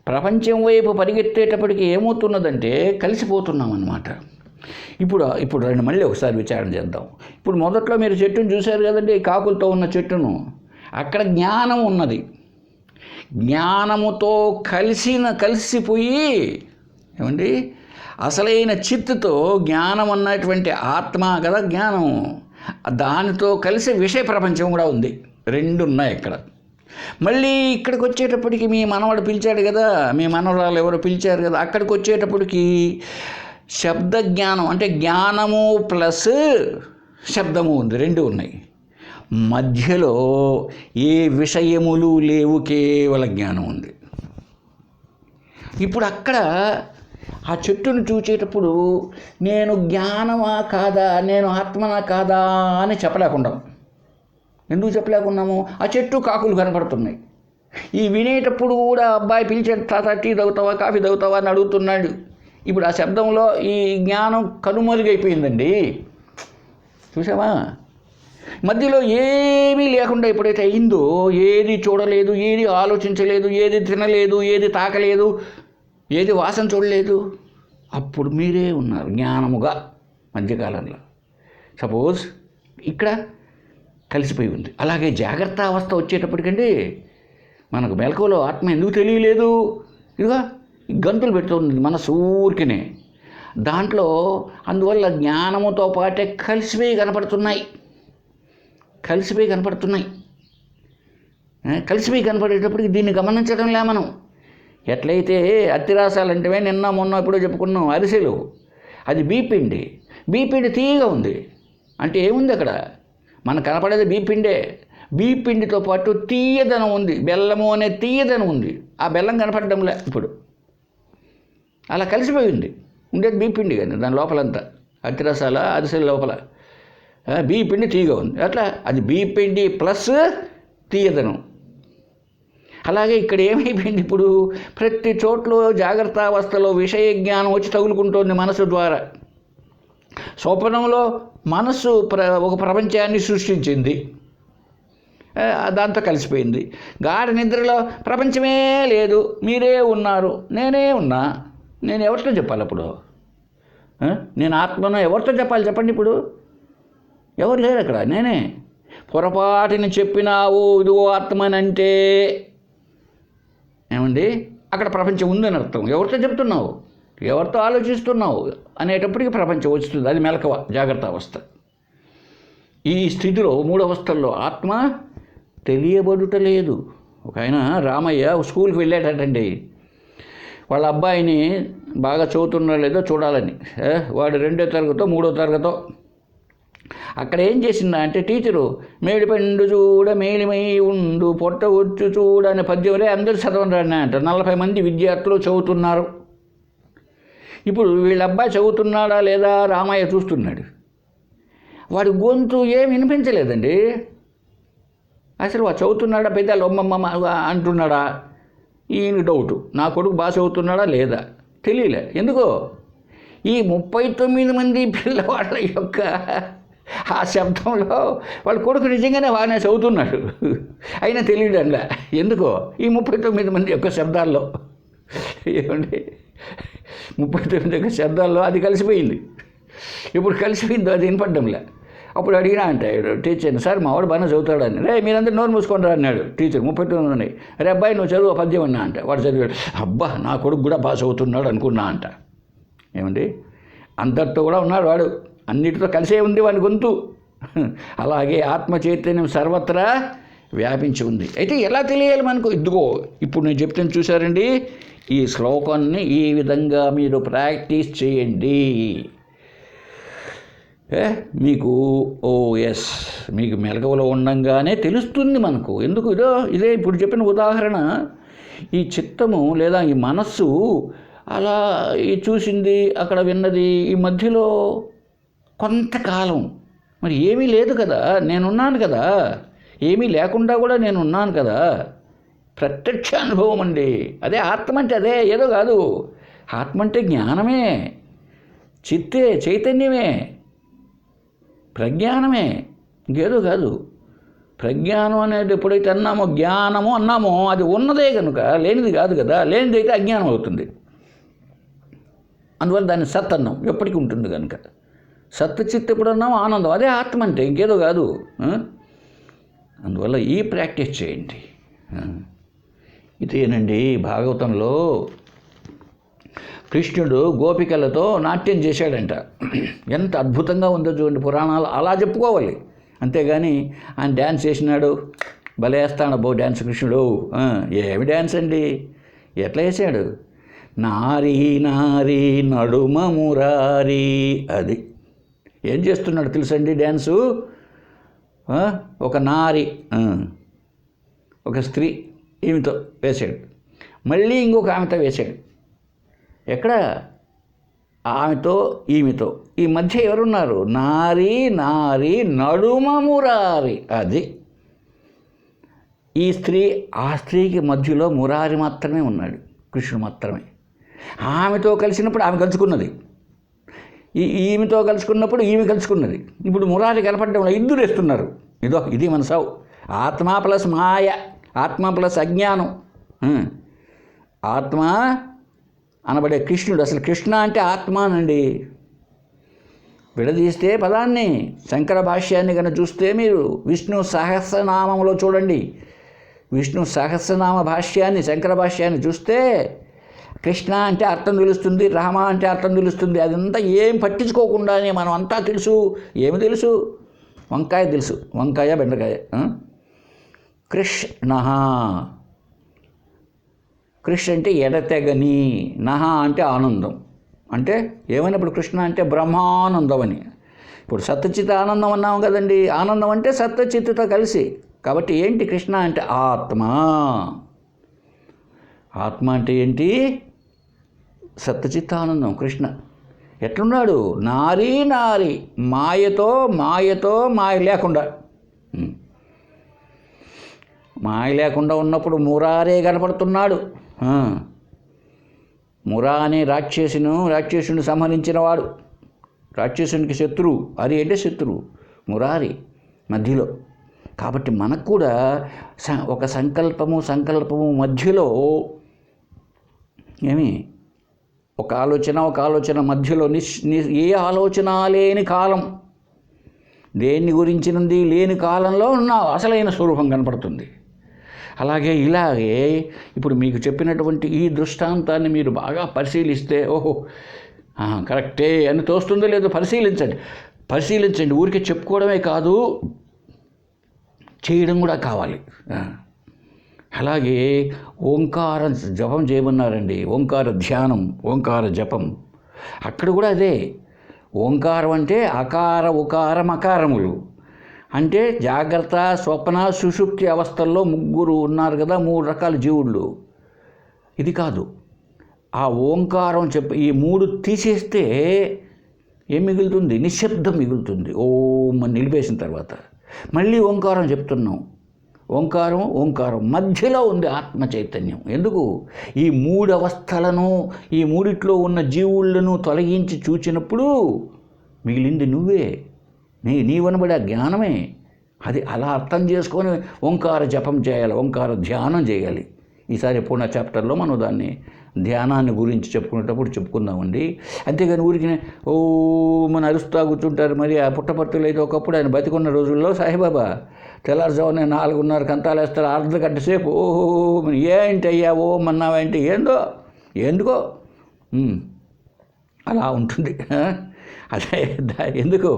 [SPEAKER 1] ప్రపంచం వైపు పరిగెత్తేటప్పటికి ఏమవుతున్నదంటే కలిసిపోతున్నాం అన్నమాట. ఇప్పుడు రండి మళ్ళీ ఒకసారి విచారణ చేద్దాం. ఇప్పుడు మొదట్లో మీరు చెట్టును చూశారు కదండి, కాకులతో ఉన్న చెట్టును. అక్కడ జ్ఞానం ఉన్నది. జ్ఞానముతో కలిసిపోయి ఏమండి అసలైన చిత్తుతో జ్ఞానం అన్నటువంటి ఆత్మ కదా జ్ఞానం, దానితో కలిసి విషయ ప్రపంచం కూడా ఉంది. 2 ఉన్నాయి ఇక్కడ. మళ్ళీ ఇక్కడికి వచ్చేటప్పటికి మీ మనవాడు పిలిచాడు కదా, మీ మనవరాలు ఎవరు పిలిచారు కదా, అక్కడికి వచ్చేటప్పటికి శబ్ద జ్ఞానం అంటే జ్ఞానము ప్లస్ శబ్దము ఉంది. 2 ఉన్నాయి. మధ్యలో ఏ విషయములు లేవు, కేవల జ్ఞానం ఉంది. ఇప్పుడు అక్కడ ఆ చెట్టును చూచేటప్పుడు నేను జ్ఞానమా కాదా, నేను ఆత్మనా కాదా అని చెప్పలేకుండా. ఎందుకు చెప్పలేకున్నాము? ఆ చెట్టు కాకులు కనపడుతున్నాయి. ఈ వినేటప్పుడు కూడా అబ్బాయి పిలిచాడు, తాత టీ తాగుతావా, కాఫీ తాగుతావా అని అడుగుతున్నాడు. ఇప్పుడు ఆ శబ్దంలో ఈ జ్ఞానం కనుమరుగైపోయిందండి. చూసావా? మధ్యలో ఏమీ లేకుండా ఎప్పుడైతే అయిందో, ఏది చూడలేదు, ఏది ఆలోచించలేదు, ఏది తినలేదు, ఏది తాకలేదు, ఏది వాసన చూడలేదు, అప్పుడు మీరే ఉన్నారు జ్ఞానముగా మధ్యకాలంలో. సపోజ్ ఇక్కడ కలిసిపోయి ఉంది. అలాగే జాగ్రత్త అవస్థ వచ్చేటప్పటికండి మనకు మెలకువలో ఆత్మ ఎందుకు తెలియలేదు? ఇదిగా గంతులు పెడుతుంది మన ఊరికినే. దాంట్లో అందువల్ల జ్ఞానముతో పాటే కలిసిపోయి కనపడుతున్నాయి. కలిసిపోయి కనపడేటప్పటికి దీన్ని గమనించడంలే మనం. ఎట్లయితే అత్తిరాసాలంటే నిన్న మొన్న ఎప్పుడో చెప్పుకున్నాం, అరిసెలు, అది బీపిండి. బీపిండి తీయగా ఉంది అంటే ఏముంది అక్కడ? మనకు కనపడేది బీపిండే. బీపిండితో పాటు తీయదనం ఉంది, బెల్లము అనే తీయదనం ఉంది. ఆ బెల్లం కనపడడంలే ఇప్పుడు. అలా కలిసిపోయింది. ఉండేది బీపిండి కానీ దాని లోపలంతా అత్తిరసాల అరిసెల లోపల బీపిండి తీయగా ఉంది. అట్లా అది బీపిండి ప్లస్ తీయదనం. అలాగే ఇక్కడ ఏమైపోయింది? ఇప్పుడు ప్రతి చోట్ల జాగ్రత్త అవస్థలో విషయ జ్ఞానం వచ్చి తగులుకుంటోంది మనసు ద్వారా. స్వప్నంలో మనస్సు ఒక ప్రపంచాన్ని సృష్టించింది, దాంతో కలిసిపోయింది. గాఢ నిద్రలో ప్రపంచమే లేదు, మీరే ఉన్నారు, నేనే ఉన్నా. నేను ఎవరితో చెప్పాలి అప్పుడు? నేను ఆత్మను ఎవరితో చెప్పాలి చెప్పండి? ఇప్పుడు ఎవరు లేరు అక్కడ, నేనే. పొరపాటుని చెప్పినావు ఇదిగో ఆత్మనంటే ఏమండి, అక్కడ ప్రపంచం ఉందని అర్థం. ఎవరితో చెప్తున్నావు, ఎవరితో ఆలోచిస్తున్నావు అనేటప్పటికీ ప్రపంచం వస్తుంది. అది మెలకువ, జాగ్రత్త అవస్థ. ఈ స్థితిలో మూడు అవస్థల్లో ఆత్మ తెలియబడుటలేదు. ఒక ఆయన రామయ్య స్కూల్కి వెళ్ళాడటండి. వాళ్ళ అబ్బాయిని బాగా చదువుతున్నాడో లేదో చూడాలని. వాడు 2వ తరగతో 3వ తరగతో. అక్కడ ఏం చేసిందా అంటే టీచరు, మేడిపండు చూడ మేలిమై ఉండు పొట్ట వచ్చు చూడ అనే పద్యంలో అందరూ చదవరాని అంట. 40 మంది విద్యార్థులు చదువుతున్నారు. ఇప్పుడు వీళ్ళ అబ్బాయి చదువుతున్నాడా లేదా రామయ్య చూస్తున్నాడు. వాడి గొంతు ఏం వినిపించలేదండి. అసలు వాడు చదువుతున్నాడా, పెద్దలు అమ్మమ్మ అంటున్నాడా, ఈయన డౌటు. నా కొడుకు బాగా చదువుతున్నాడా లేదా తెలియలే. ఎందుకో ఈ 39 మంది పిల్లవాళ్ళ యొక్క ఆ శబ్దంలో వాళ్ళ కొడుకు నిజంగానే బాగానే చదువుతున్నాడు, అయినా తెలియడంలా. ఎందుకో ఈ 39 మంది యొక్క శబ్దాల్లో, ఏమండి 39 యొక్క శబ్దాల్లో అది కలిసిపోయింది. ఇప్పుడు కలిసిపోయిందో అది వినపడ్డంలే. అప్పుడు అడిగినా అంటే టీచర్ని, సార్ మా వాడు బాగానే చదువుతాడని. రే మీరందరూ నోరు మూసుకొని రా అన్నాడు టీచర్. 39 ఉన్నాయి. రే అబ్బాయి నువ్వు చదువు పద్యం అన్నా అంట. వాడు చదివాడు. అబ్బా నా కొడుకు కూడా బాగా చదువుతున్నాడు అనుకున్నా అంట. ఏమండి, అందరితో కూడా ఉన్నాడు వాడు, అన్నిటితో కలిసే ఉంది వాని గొంతు. అలాగే ఆత్మ చైతన్యం సర్వత్రా వ్యాపించి ఉంది. అయితే ఎలా తెలియాలి మనకు? ఇదిగో ఇప్పుడు నేను చెప్తాను చూసారండి, ఈ శ్లోకాన్ని ఈ విధంగా మీరు ప్రాక్టీస్ చేయండి. మీకు మీకు మెలకువలో ఉండంగానే తెలుస్తుంది మనకు. ఎందుకు ఇదే ఇప్పుడు చెప్పిన ఉదాహరణ. ఈ చిత్తము లేదా ఈ మనస్సు అలా ఈ చూసింది, అక్కడ విన్నది, ఈ మధ్యలో కొంతకాలం మరి ఏమీ లేదు కదా, నేనున్నాను కదా, ఏమీ లేకుండా కూడా నేనున్నాను కదా. ప్రత్యక్ష అనుభవం అండి. అదే ఆత్మ అంటే, అదే ఏదో కాదు. ఆత్మ అంటే జ్ఞానమే, చిత్తే, చైతన్యమే, ప్రజ్ఞానమే, ఇంకేదో కాదు. ప్రజ్ఞానం అనేది ఎప్పుడైతే అన్నామో, జ్ఞానము అన్నామో, అది ఉన్నదే కనుక లేనిది కాదు కదా. లేనిది అయితే అజ్ఞానం అవుతుంది. అందువల్ల దాన్ని సత్ అన్నాం, ఎప్పటికీ ఉంటుంది కనుక. సత్ చిత్ ఎప్పుడు అన్నామో ఆనందం, అదే ఆత్మ అంటే, ఇంకేదో కాదు. అందువల్ల ఈ ప్రాక్టీస్ చేయండి. ఇదేనండి భాగవతంలో కృష్ణుడు గోపికలతో నాట్యం చేశాడంట. ఎంత అద్భుతంగా ఉందో చూడండి. పురాణాలు అలా చెప్పుకోవాలి. అంతేగాని ఆయన డ్యాన్స్ చేసినాడు, భలేస్తాడు అబ్బో డ్యాన్స్ కృష్ణుడు. ఏమి డ్యాన్స్ అండి, ఎట్లా వేసాడు? నారీ నారీ నడుమ మురారి. అది ఏం చేస్తున్నాడు తెలుసండి డ్యాన్సు? ఒక నారి, ఒక స్త్రీ, ఈమెతో వేశాడు. మళ్ళీ ఇంకొక ఆమెతో వేశాడు. ఎక్కడ? ఆమెతో ఈమెతో. ఈ మధ్య ఎవరున్నారు? నారీ నారీ నడుమ మురారి. అది ఈ స్త్రీ. ఆ స్త్రీకి మధ్యలో మురారి మాత్రమే ఉన్నాడు, కృష్ణుడు మాత్రమే. ఆమెతో కలిసినప్పుడు ఆమె కలుసుకున్నది, ఈమెతో కలుసుకున్నప్పుడు ఈమె కలుసుకున్నది. ఇప్పుడు మురారి కనపడడం ఇద్దరు వేస్తున్నారు. ఇది మన సావు. ఆత్మ ప్లస్ మాయ, ఆత్మ ప్లస్ అజ్ఞానం. ఆత్మ అనబడే కృష్ణుడు. అసలు కృష్ణ అంటే ఆత్మానండి. విడదీస్తే పదాన్ని, శంకర భాష్యాన్ని కనుక చూస్తే మీరు విష్ణు సహస్రనామంలో చూడండి. విష్ణు సహస్రనామ భాష్యాన్ని, శంకర భాష్యాన్ని చూస్తే కృష్ణ అంటే అర్థం తెలుస్తుంది, రామ అంటే అర్థం తెలుస్తుంది. అదంతా ఏం పట్టించుకోకుండానే మనం అంతా తెలుసు. ఏమి తెలుసు? వంకాయ తెలుసు, వంకాయ బెండకాయ. కృష్ణ, కృష్ణ అంటే ఎడతెగని, నహ అంటే ఆనందం. అంటే ఏమైనప్పుడు కృష్ణ అంటే బ్రహ్మానందం అని. ఇప్పుడు సత్యచిత్ ఆనందం అన్నాం కదండి. ఆనందం అంటే సత్యచిత్తుతో కలిసి. కాబట్టి ఏంటి కృష్ణ అంటే? ఆత్మ. ఆత్మ అంటే ఏంటి? సత్యచిత్ ఆనందం కృష్ణ. ఎట్లున్నాడు? నారీ నారీ, మాయతో మాయ లేకుండా. మాయ లేకుండా ఉన్నప్పుడు మురారే కనపడుతున్నాడు. మురా అనే రాక్షసుని సంహరించిన వాడు, రాక్షసునికి శత్రువు. హరి అంటే శత్రువు, మురారి మధ్యలో. కాబట్టి మనకు కూడా ఒక సంకల్పము మధ్యలో ఒక ఆలోచన మధ్యలో ఏ ఆలోచన లేని కాలం, దేన్ని గురించినది లేని కాలంలో ఉన్న అసలైన స్వరూపం కనపడుతుంది. అలాగే ఇలాగే ఇప్పుడు మీకు చెప్పినటువంటి ఈ దృష్టాంతాన్ని మీరు బాగా పరిశీలిస్తే ఓహో కరెక్టే అని తోస్తుందో లేదో పరిశీలించండి. ఊరికే చెప్పుకోవడమే కాదు, చేయడం కూడా కావాలి. అలాగే ఓంకార జపం చేయమన్నారండి, ఓంకార ధ్యానం, ఓంకార జపం. అక్కడ కూడా అదే. ఓంకారం అంటే అకార ఉకార మకారములు, అంటే జాగ్రత్త, స్వప్న, సుషుప్తి అవస్థల్లో ముగ్గురు ఉన్నారు కదా, 3 రకాల జీవుళ్ళు. ఇది కాదు, ఆ ఓంకారం ఈ 3 తీసేస్తే ఏం మిగులుతుంది? నిశ్శబ్దం మిగులుతుంది. ఓం అని నిలిపేసిన తర్వాత మళ్ళీ ఓంకారం చెప్తున్నాం. ఓంకారం మధ్యలో ఉంది ఆత్మ చైతన్యం. ఎందుకు? ఈ 3 అవస్థలను, ఈ 3 ఉన్న జీవులను తొలగించి చూచినప్పుడు మిగిలింది నువ్వే, నీవనబడే జ్ఞానమే. అది అలా అర్థం చేసుకొని ఓంకార జపం చేయాలి, ఓంకార ధ్యానం చేయాలి. ఈసారి ఎప్పుడు చాప్టర్లో మనం దాన్ని ధ్యానాన్ని గురించి చెప్పుకునేటప్పుడు చెప్పుకుందామండి. అంతేగాని ఊరికి మన అరుస్తా కూర్చుంటారు. మరి ఆ పుట్టపర్తులు అయితే ఒకప్పుడు ఆయన బతికున్న రోజుల్లో సాయిబాబా తెల్లారుజామున 4:30 కంతాలు వేస్తారు, అర్ధగంట సేపు ఏంటయ్యా ఓం అన్నావేంటి, ఎందుకో అలా ఉంటుంది. అదే ఎందుకు?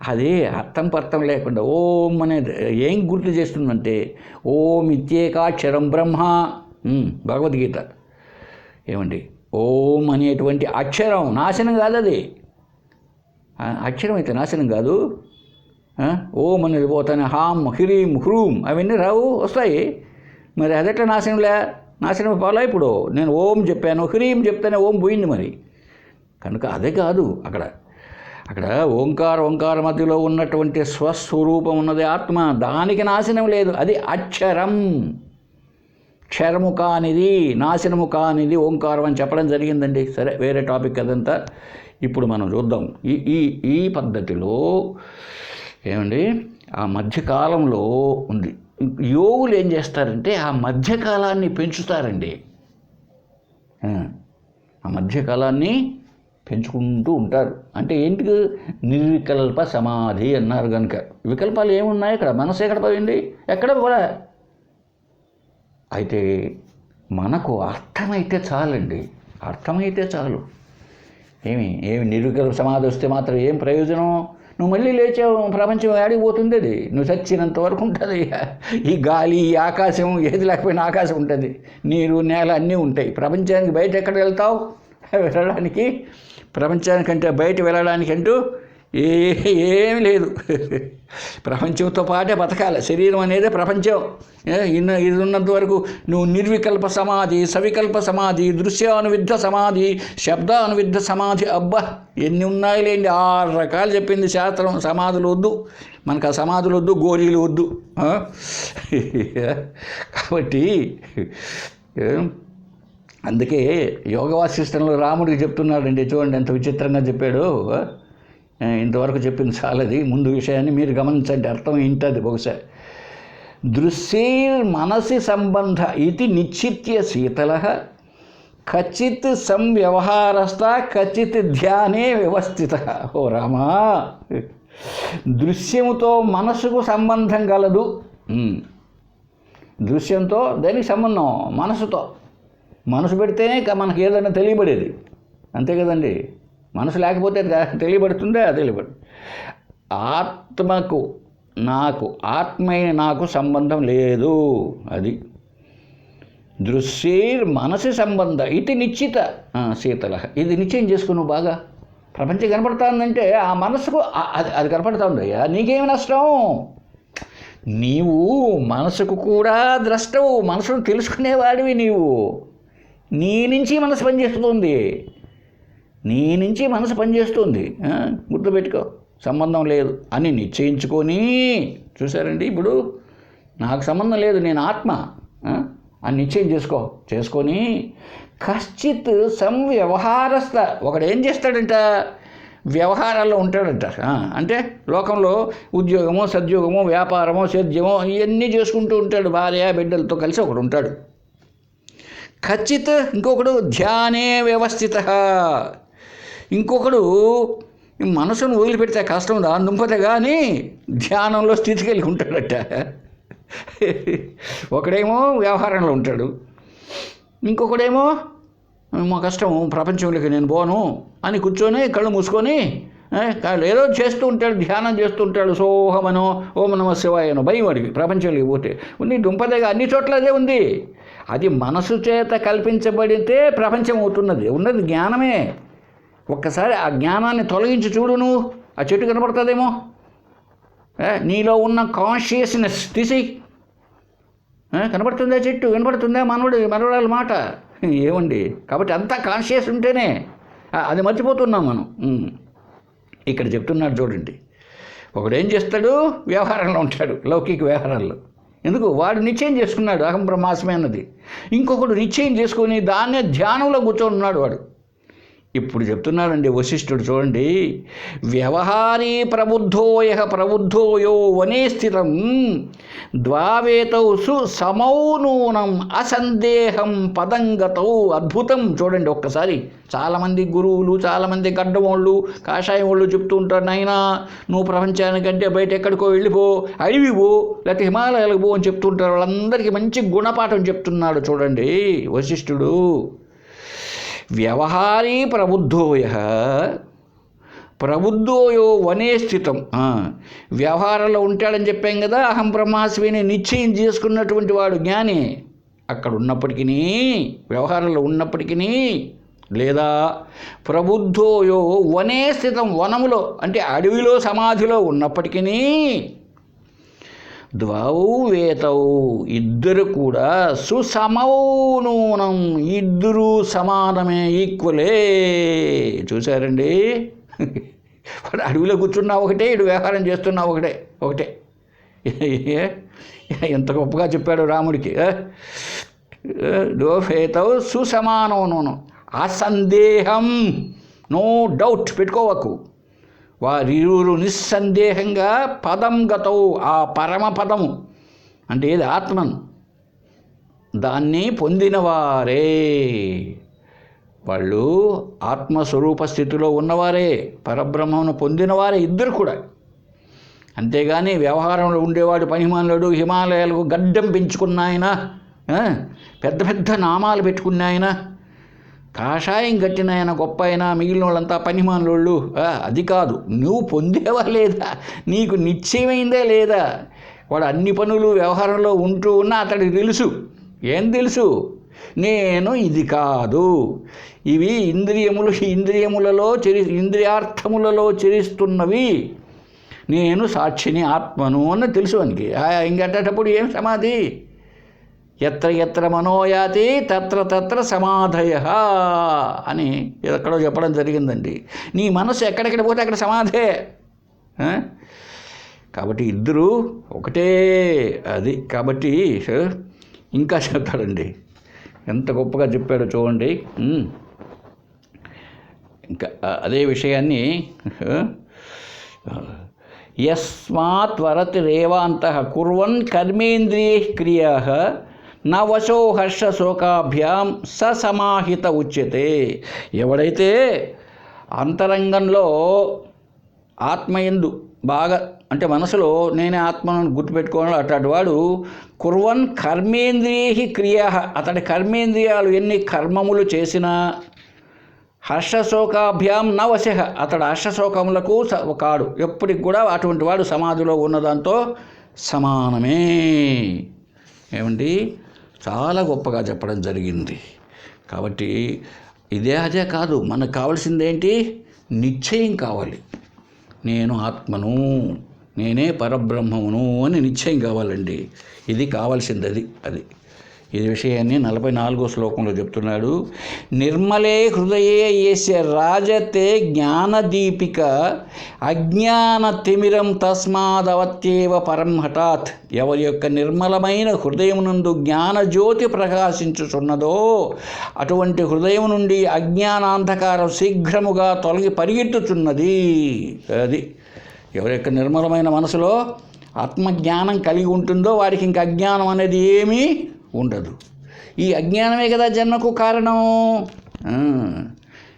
[SPEAKER 1] అది అర్థం లేకుండా ఓం అనేది ఏం గుర్తు చేస్తుందంటే, ఓం ఇత్యేకాక్షరం బ్రహ్మ. భగవద్గీత ఏమండి, ఓం అనేటువంటి అక్షరం నాశనం కాదు. అది అక్షరం అయితే నాశనం కాదు. ఓం అనేది పోతానే హాం, హ్రీం, హ్రూం అవన్నీ వస్తాయి. మరి అదెట్లా నాశనం పోలా? ఇప్పుడు నేను ఓం చెప్పాను, హ్రీం చెప్తానే ఓం పోయింది మరి. కనుక అదే కాదు, అక్కడ ఓంకార మధ్యలో ఉన్నటువంటి స్వస్వరూపం ఉన్నది ఆత్మ, దానికి నాశనం లేదు. అది అక్షరం, క్షరము కానిది, నాశనము కానిది ఓంకారం అని చెప్పడం జరిగిందండి. సరే, వేరే టాపిక్ అదంతా. ఇప్పుడు మనం చూద్దాం ఈ పద్ధతిలో ఏమండి ఆ మధ్యకాలంలో ఉంది. యోగులు ఏం చేస్తారంటే ఆ మధ్యకాలాన్ని పెంచుతారండి. ఆ మధ్యకాలాన్ని పెంచుకుంటూ ఉంటారు. అంటే ఏంటికి? నిర్వికల్ప సమాధి అన్నారు. కనుక వికల్పాలు ఏమున్నాయి ఇక్కడ? మనసు ఎక్కడ పోయింది? ఎక్కడ కూడా. అయితే మనకు అర్థమైతే చాలండి, అర్థమైతే చాలు. ఏమి నిర్వికల్ప సమాధి వస్తే మాత్రం ఏం ప్రయోజనం? నువ్వు మళ్ళీ లేచావు, ప్రపంచం ఆడిపోతుంది. అది నువ్వు చచ్చినంత వరకు ఉంటుంది. ఈ గాలి, ఈ ఆకాశం, ఏది లేకపోయినా ఆకాశం ఉంటుంది, నీరు, నేల అన్నీ ఉంటాయి. ప్రపంచానికి బయట ఎక్కడ వెళ్తావు? వెళ్ళడానికి ప్రపంచానికంటే బయట వెళ్ళడానికంటూ ఏమీ లేదు. ప్రపంచంతో పాటే బతకాలి. శరీరం అనేది ప్రపంచం. ఇది ఉన్నంత వరకు నువ్వు నిర్వికల్ప సమాధి, సవికల్ప సమాధి, దృశ్యానువిద్ధ సమాధి, శబ్దానువిద్ధ సమాధి, అబ్బా ఎన్ని ఉన్నాయి లేండి. 6 రకాలు చెప్పింది శాస్త్రం. సమాధులు వద్దు మనకు, ఆ సమాధులు వద్దు, గోళీలు వద్దు. కాబట్టి అందుకే యోగ వాసిష్టంలో రాముడికి చెప్తున్నాడండి. చూడండి ఎంత విచిత్రంగా చెప్పాడు. ఇంతవరకు చెప్పింది చాలది. ముందు విషయాన్ని మీరు గమనించండి, అర్థం ఏంటది బహుశా. దృశ్యైర్ మనసి సంబంధ ఇది నిశ్చిత్య శీతల కచిత్ సంవ్యవహారస్థ కచిత్ ధ్యానే వ్యవస్థిత. ఓ రామా, దృశ్యముతో మనసుకు సంబంధం కలదు. దృశ్యంతో దేనికి సంబంధం? మనసుతో. మనసు పెడితేనే మనకు ఏదైనా తెలియబడేది, అంతే కదండి. మనసు లేకపోతే తెలియబడుతుందే? తెలియబడు. ఆత్మకు నాకు సంబంధం లేదు. అది దృశ్యైర్ మనసి సంబంధ ఇది నిశ్చిత శీతల. ఇది నిశ్చయం చేసుకున్నావు బాగా. ప్రపంచం కనపడుతుందంటే ఆ మనసుకు అది కనపడుతుందయ్యా. నీకేమి నష్టం? నీవు మనసుకు కూడా ద్రష్టవు, మనసును తెలుసుకునేవాడివి నీవు. నీ నుంచి మనసు పనిచేస్తుంది, గుర్తుపెట్టుకో. సంబంధం లేదు అని నిశ్చయించుకొని, చూసారండి, ఇప్పుడు నాకు సంబంధం లేదు, నేను ఆత్మ అని నిశ్చయం చేసుకొని కశ్చిత్ సంవ్యవహారస్థ. ఒకడు ఏం చేస్తాడంట? వ్యవహారాల్లో ఉంటాడంట. అంటే లోకంలో ఉద్యోగమో, సద్యోగమో, వ్యాపారమో, సేద్యమో ఇవన్నీ చేసుకుంటూ ఉంటాడు. భార్య బిడ్డలతో కలిసి ఒకడు ఉంటాడు. ఖచ్చిత్ ఇంకొకడు ధ్యానే వ్యవస్థిత. ఇంకొకడు మనసును వదిలిపెడితే కష్టం, దాని దుంపతే కానీ ధ్యానంలో స్థితి కలిగి ఉంటాడట. ఒకడేమో వ్యవహారంలో ఉంటాడు, ఇంకొకడేమో మా కష్టం ప్రపంచంలోకి నేను పోను అని కూర్చొని కళ్ళు మూసుకొని ఏదో చేస్తూ ఉంటాడు, ధ్యానం చేస్తూ ఉంటాడు. సోహమనో ఓం నమ శివాయనో భయం వాడికి ప్రపంచంలోకి పోతే. ఉంది దుంపదేగా అన్ని చోట్ల అదే ఉంది. అది మనసు చేత కల్పించబడితే ప్రపంచం అవుతున్నది. ఉన్నది జ్ఞానమే. ఒక్కసారి ఆ జ్ఞానాన్ని తొలగించి చూడు, నువ్వు ఆ చెట్టు కనపడుతుందేమో. నీలో ఉన్న కాన్షియస్నెస్ తీసి కనపడుతుందా చెట్టు, వినపడుతుందా మనవరాల మాట? ఏమండి, కాబట్టి అంతా కాన్షియస్ ఉంటేనే అది మర్చిపోతున్నాం మనం. ఇక్కడ చెప్తున్నాడు చూడండి, ఒకడు ఏం చేస్తాడు, వ్యవహారంలో ఉంటాడు, లౌకిక వ్యవహారాల్లో. ఎందుకు? వాడు నిశ్చయం చేసుకున్నాడు అహం బ్రహ్మాస్మి అన్నది. ఇంకొకడు నిశ్చయం చేసుకుని దాన్నే ధ్యానంలో కూర్చొని ఉన్నాడు వాడు. ఇప్పుడు చెప్తున్నాడండి వశిష్ఠుడు చూడండి, వ్యవహారీ ప్రబుద్ధోయో వనే స్థితం ద్వావేతౌ సమౌ నూనం అసందేహం పదంగతౌ. అద్భుతం చూడండి ఒక్కసారి. చాలామంది గురువులు, చాలామంది గడ్డం వాళ్ళు, కాషాయం వాళ్ళు చెప్తూ ఉంటారు, నాయనా నువ్వు ప్రపంచానికంటే బయట ఎక్కడికో వెళ్ళిపో, అడవిపో, లేకపోతే హిమాలయాలకు పో అని చెప్తుంటారు. వాళ్ళందరికీ మంచి గుణపాఠం చెప్తున్నాడు చూడండి వశిష్ఠుడు. వ్యవహారీ ప్రబుద్ధోయో వనే స్థితం. వ్యవహారంలో ఉంటాడని చెప్పాం కదా, అహం బ్రహ్మాస్మిని నిశ్చయం చేసుకున్నటువంటి వాడు జ్ఞాని. అక్కడ ఉన్నప్పటికీ, వ్యవహారంలో ఉన్నప్పటికీ, లేదా ప్రబుద్ధోయో వనే స్థితం, వనములో అంటే అడవిలో సమాధిలో ఉన్నప్పటికీ, ద్వౌవేతౌ ఇద్దరు కూడా సుసమౌనూనం ఇద్దరు సమానమే, ఈక్వలే. చూశారండి, వాడు అడవిలో కూర్చున్నా ఒకటే, ఇటు వ్యవహారం చేస్తున్నా ఒకటే. ఎంత గొప్పగా చెప్పాడు రాముడికి. ద్వౌవేతౌ సుసమానౌనూనం అసందేహం, నో డౌట్ పెట్టుకోవకు. వారిరువురు నిస్సందేహంగా పదం గతవు, ఆ పరమపదము అంటే ఏది, ఆత్మను, దాన్ని పొందినవారే. వాళ్ళు ఆత్మస్వరూప స్థితిలో ఉన్నవారే, పరబ్రహ్మను పొందినవారే ఇద్దరు కూడా. అంతేగాని వ్యవహారంలో ఉండేవాడు పనిమానుడు, హిమాలయాలకు గడ్డం పెంచుకున్న ఆయన, పెద్ద పెద్ద నామాలు పెట్టుకున్న ఆయన, కాషాయం కట్టిన ఆయన గొప్ప అయినా, మిగిలిన వాళ్ళంతా పనిమానులు. అది కాదు, నువ్వు పొందేవా లేదా, నీకు నిశ్చయమైందే లేదా. వాడు అన్ని పనులు వ్యవహారంలో ఉంటూ ఉన్నా అతడికి తెలుసు. ఏం తెలుసు? నేను ఇది కాదు, ఇవి ఇంద్రియార్థములలో చరిస్తున్నవి, నేను సాక్షిని, ఆత్మను అని తెలుసు వానికి. ఇంకటప్పుడు ఏం సమాధి? ఎత్ర ఎత్ర మనోయాతి తత్ర సమాధయ అని ఎక్కడో చెప్పడం జరిగిందండి. నీ మనసు ఎక్కడెక్కడ పోతే అక్కడ సమాధే. కాబట్టి ఇద్దరు ఒకటే. అది కాబట్టి ఇంకా చెప్తాడండి, ఎంత గొప్పగా చెప్పాడో చూడండి. ఇంకా అదే విషయాన్ని యస్మాత్ వరతిరేవాంతః కుర్వన్ కర్మేంద్రియే క్రియా నవశో హర్షశోకాభ్యాం సమాహిత ఉచ్యతే. ఎవడైతే అంతరంగంలో ఆత్మయందు బాగా అంటే మనసులో నేనే ఆత్మను గుర్తుపెట్టుకోవాలి, అట్లాంటి వాడు కుర్వన్ కర్మేంద్రియే క్రియా, అతడి కర్మేంద్రియాలు ఎన్ని కర్మములు చేసినా, హర్షశోకాభ్యాం నవశ, అతడు హర్షశోకములకు కాడు, ఎప్పటికి కూడా అటువంటి వాడు సమాధిలో ఉన్నదాంతో సమానమే. ఏమండి, చాలా గొప్పగా చెప్పడం జరిగింది. కాబట్టి అదే కాదు, మనకు కావాల్సిందేంటి? నిశ్చయం కావాలి. నేను ఆత్మను, నేనే పరబ్రహ్మమును అని నిశ్చయం కావాలండి. ఇది కావాల్సింది. అది ఈ విషయాన్ని 44వ శ్లోకంలో చెప్తున్నాడు. నిర్మలే హృదయే యస్య రాజతే జ్ఞానదీపిక అజ్ఞాన తిమిరం తస్మాదవత్యేవ పరం హఠాత్. ఎవరి యొక్క నిర్మలమైన హృదయమునందు జ్ఞానజ్యోతి ప్రకాశించుచున్నదో అటువంటి హృదయం నుండి అజ్ఞానాంధకారం శీఘ్రముగా తొలగి పరిగెత్తుచున్నది. అది ఎవరి యొక్క నిర్మలమైన మనసులో ఆత్మజ్ఞానం కలిగి ఉంటుందో వారికి ఇంకా అజ్ఞానం అనేది ఏమీ ఉండదు. ఈ అజ్ఞానమే కదా జన్మకు కారణం.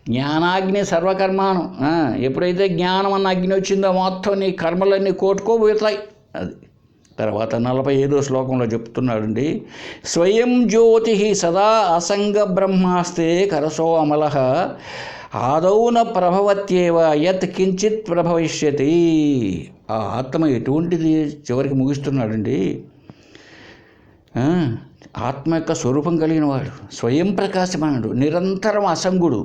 [SPEAKER 1] జ్ఞానాగ్ని సర్వకర్మాను. ఎప్పుడైతే జ్ఞానం అన్న అగ్ని వచ్చిందో మొత్తం నీ కర్మలన్నీ కోటుకోబోతాయి. అది తర్వాత 45వ శ్లోకంలో చెప్తున్నాడండి, స్వయం జ్యోతి సదా అసంగ బ్రహ్మాస్తే కరసో అమల ఆదౌన ప్రభవత్యేవ యత్ కించిత్ ప్రభవిష్యతి. ఆ ఆత్మ ఎటువంటిది చివరికి ముగిస్తున్నాడండి. ఆత్మ యొక్క స్వరూపం కలిగిన వాడు, స్వయం ప్రకాశమానుడు, నిరంతరం అసంగుడు,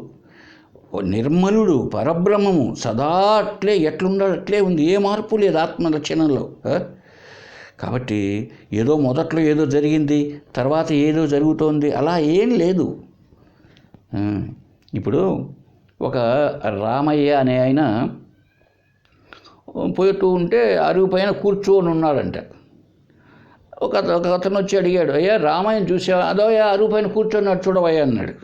[SPEAKER 1] నిర్మలుడు, పరబ్రహ్మము, సదా అట్లే ఎట్లుండాలి అట్లే ఉంది, ఏ మార్పు లేదు ఆత్మ లక్షణంలో. కాబట్టి ఏదో మొదట్లో ఏదో జరిగింది, తర్వాత ఏదో జరుగుతోంది, అలా ఏం లేదు. ఇప్పుడు ఒక రామయ్య అనే ఆయన పోతూ ఉంటే అరుగు పైన కూర్చొని ఉన్నాడంట. ఒక అతను వచ్చి అడిగాడు, అయ్యా రామయ్యను చూసావా? అదోయా అరుగు పైన కూర్చొని చూడవయ్యా అన్నాడు.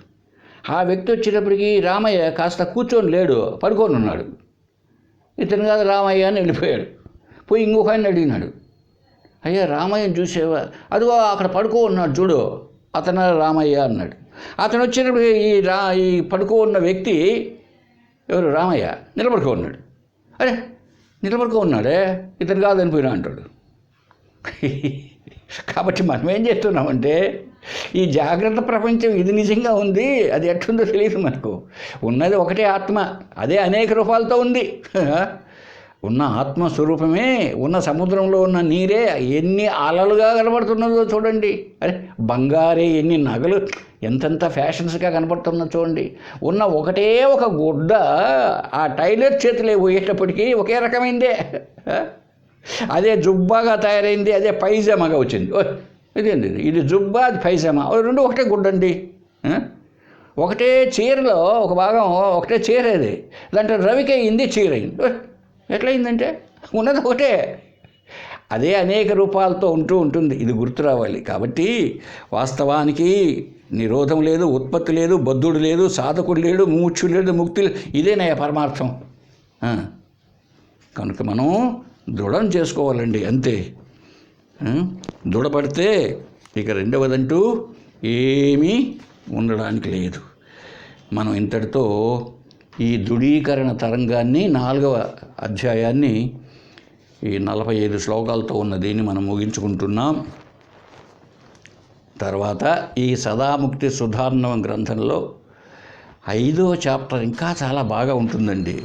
[SPEAKER 1] ఆ వ్యక్తి వచ్చేటప్పటికి రామయ్య కాస్త కూర్చొని లేడు, పడుకొని ఉన్నాడు. ఇతను కాదు రామయ్య అని వెళ్ళిపోయాడు. పోయి ఇంకొక ఆయన అడిగినాడు, అయ్యా రామయ్యను చూసావా? అదిగో అక్కడ పడుకో ఉన్నాడు చూడు, అతను రామయ్య అన్నాడు. అతను వచ్చేటప్పుడు ఈ పడుకో ఉన్న వ్యక్తి ఎవరు? రామయ్య. నిలబడుకో ఉన్నాడు. అరే నిలబడుకో ఉన్నాడే, ఇతను కాదని పోయినా అంటాడు. కాబట్టి మనం ఏం చేస్తున్నామంటే, ఈ జాగ్రత్త ప్రపంచం ఇది నిజంగా ఉంది, అది ఎట్లుందో తెలియదు మనకు. ఉన్నది ఒకటే ఆత్మ, అదే అనేక రూపాలతో ఉంది. ఉన్న ఆత్మస్వరూపమే, ఉన్న సముద్రంలో ఉన్న నీరే ఎన్ని అలలుగా కనబడుతున్నదో చూడండి. అరే బంగారే ఎన్ని నగలు ఎంతెంత ఫ్యాషన్స్గా కనబడుతున్నదో చూడండి. ఉన్న ఒకటే ఒక గుడ్డ ఆ టైలర్ చేతిలో పోయేటప్పటికీ ఒకే రకమైందే. అదే జుబ్బాగా తయారైంది, అదే పైజామాగా వచ్చింది. ఇదేంటి ఇది జుబ్బా, అది పైజామా, రెండు ఒకటే గుడ్డండి. ఒకటే చీరలో ఒక భాగం ఒకటే చీర, అది దాంట్లో రవికి అయింది, చీర అయింది. ఎట్లయిందంటే ఉన్నది ఒకటే, అదే అనేక రూపాలతో ఉంటుంది. ఇది గుర్తు రావాలి. కాబట్టి వాస్తవానికి నిరోధం లేదు, ఉత్పత్తి లేదు, బద్ధుడు లేదు, సాధకుడు లేడు, ముముక్షుడు లేడు, ముక్తి లేదు. ఇదేనయ్యా పరమార్థం. కనుక మనం దృఢం చేసుకోవాలండి, అంతే. దృఢపడితే ఇక రెండవదంటూ ఏమీ ఉండడానికి లేదు. మనం ఇంతటితో ఈ దృఢీకరణ తరంగాన్ని 4వ అధ్యాయాన్ని ఈ 45 శ్లోకాలతో ఉన్న దీన్ని మనం ముగించుకుంటున్నాం. తర్వాత ఈ సదాముక్తి సుధార్ణవం గ్రంథంలో 5వ చాప్టర్ ఇంకా చాలా బాగా ఉంటుందండి.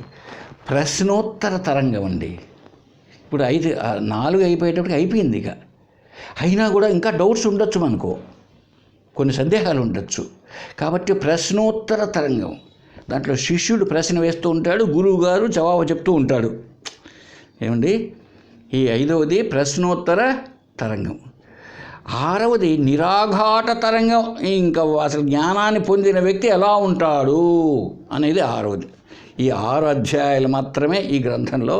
[SPEAKER 1] ప్రశ్నోత్తర తరంగం అండి. ఇప్పుడు 4 అయిపోయేటప్పటికి అయిపోయింది. ఇక అయినా కూడా ఇంకా డౌట్స్ ఉండొచ్చు మనకు, కొన్ని సందేహాలు ఉండొచ్చు. కాబట్టి ప్రశ్నోత్తర తరంగం, దాంట్లో శిష్యుడు ప్రశ్న వేస్తూ ఉంటాడు, గురువు గారు జవాబు చెప్తూ ఉంటాడు. ఏమండి, ఈ 5వది ప్రశ్నోత్తర తరంగం. 6వది నిరాఘాట తరంగం. ఇంకా అసలు జ్ఞానాన్ని పొందిన వ్యక్తి ఎలా ఉంటాడు అనేది 6వది. ఈ 6 అధ్యాయాలు మాత్రమే ఈ గ్రంథంలో.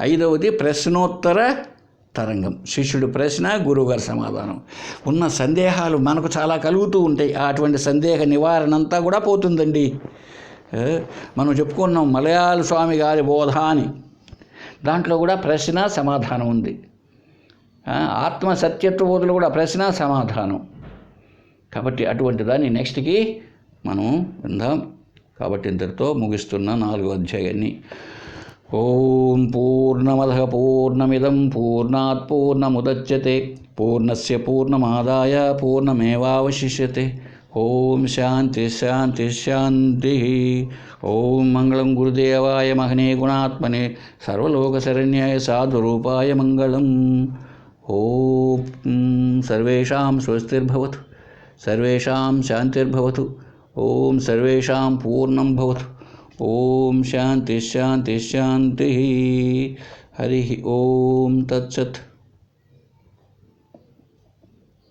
[SPEAKER 1] 5వది ప్రశ్నోత్తర తరంగం. శిష్యుడు ప్రశ్న, గురువుగారి సమాధానం. ఉన్న సందేహాలు మనకు చాలా కలుగుతూ ఉంటాయి. అటువంటి సందేహ నివారణ అంతా కూడా పోతుందండి. మనం చెప్పుకున్నాం మలయాళ స్వామి గారి బోధ అని, దాంట్లో కూడా ప్రశ్న సమాధానం ఉంది. ఆత్మ సత్యత్వ బోధలు కూడా ప్రశ్న సమాధానం. కాబట్టి అటువంటి దాన్ని నెక్స్ట్కి మనం విందాం. కాబట్టి ఇంతటితో ముగిస్తున్న 4వ అధ్యాయాన్ని. ఓం పూర్ణమదః పూర్ణమిదం పూర్ణాత్ పూర్ణముదచ్యతే పూర్ణస్య పూర్ణమాదాయ పూర్ణమేవావశిష్యతే. ఓం శాంతి శాంతి శాంతి. ఓం మంగళం గురుదేవాయ మహనే గుణాత్మనే సర్వలోకశరణ్యాయ సాధురూపాయ మంగళం. ఓం సర్వేషాం స్వస్తిర్భవతు, సర్వేషాం శాంతిర్భవతు, ఓం సర్వేషాం పూర్ణం భవతు. ఓం శాంతి శాంతి శాంతి. హరి ఓం తత్సత్.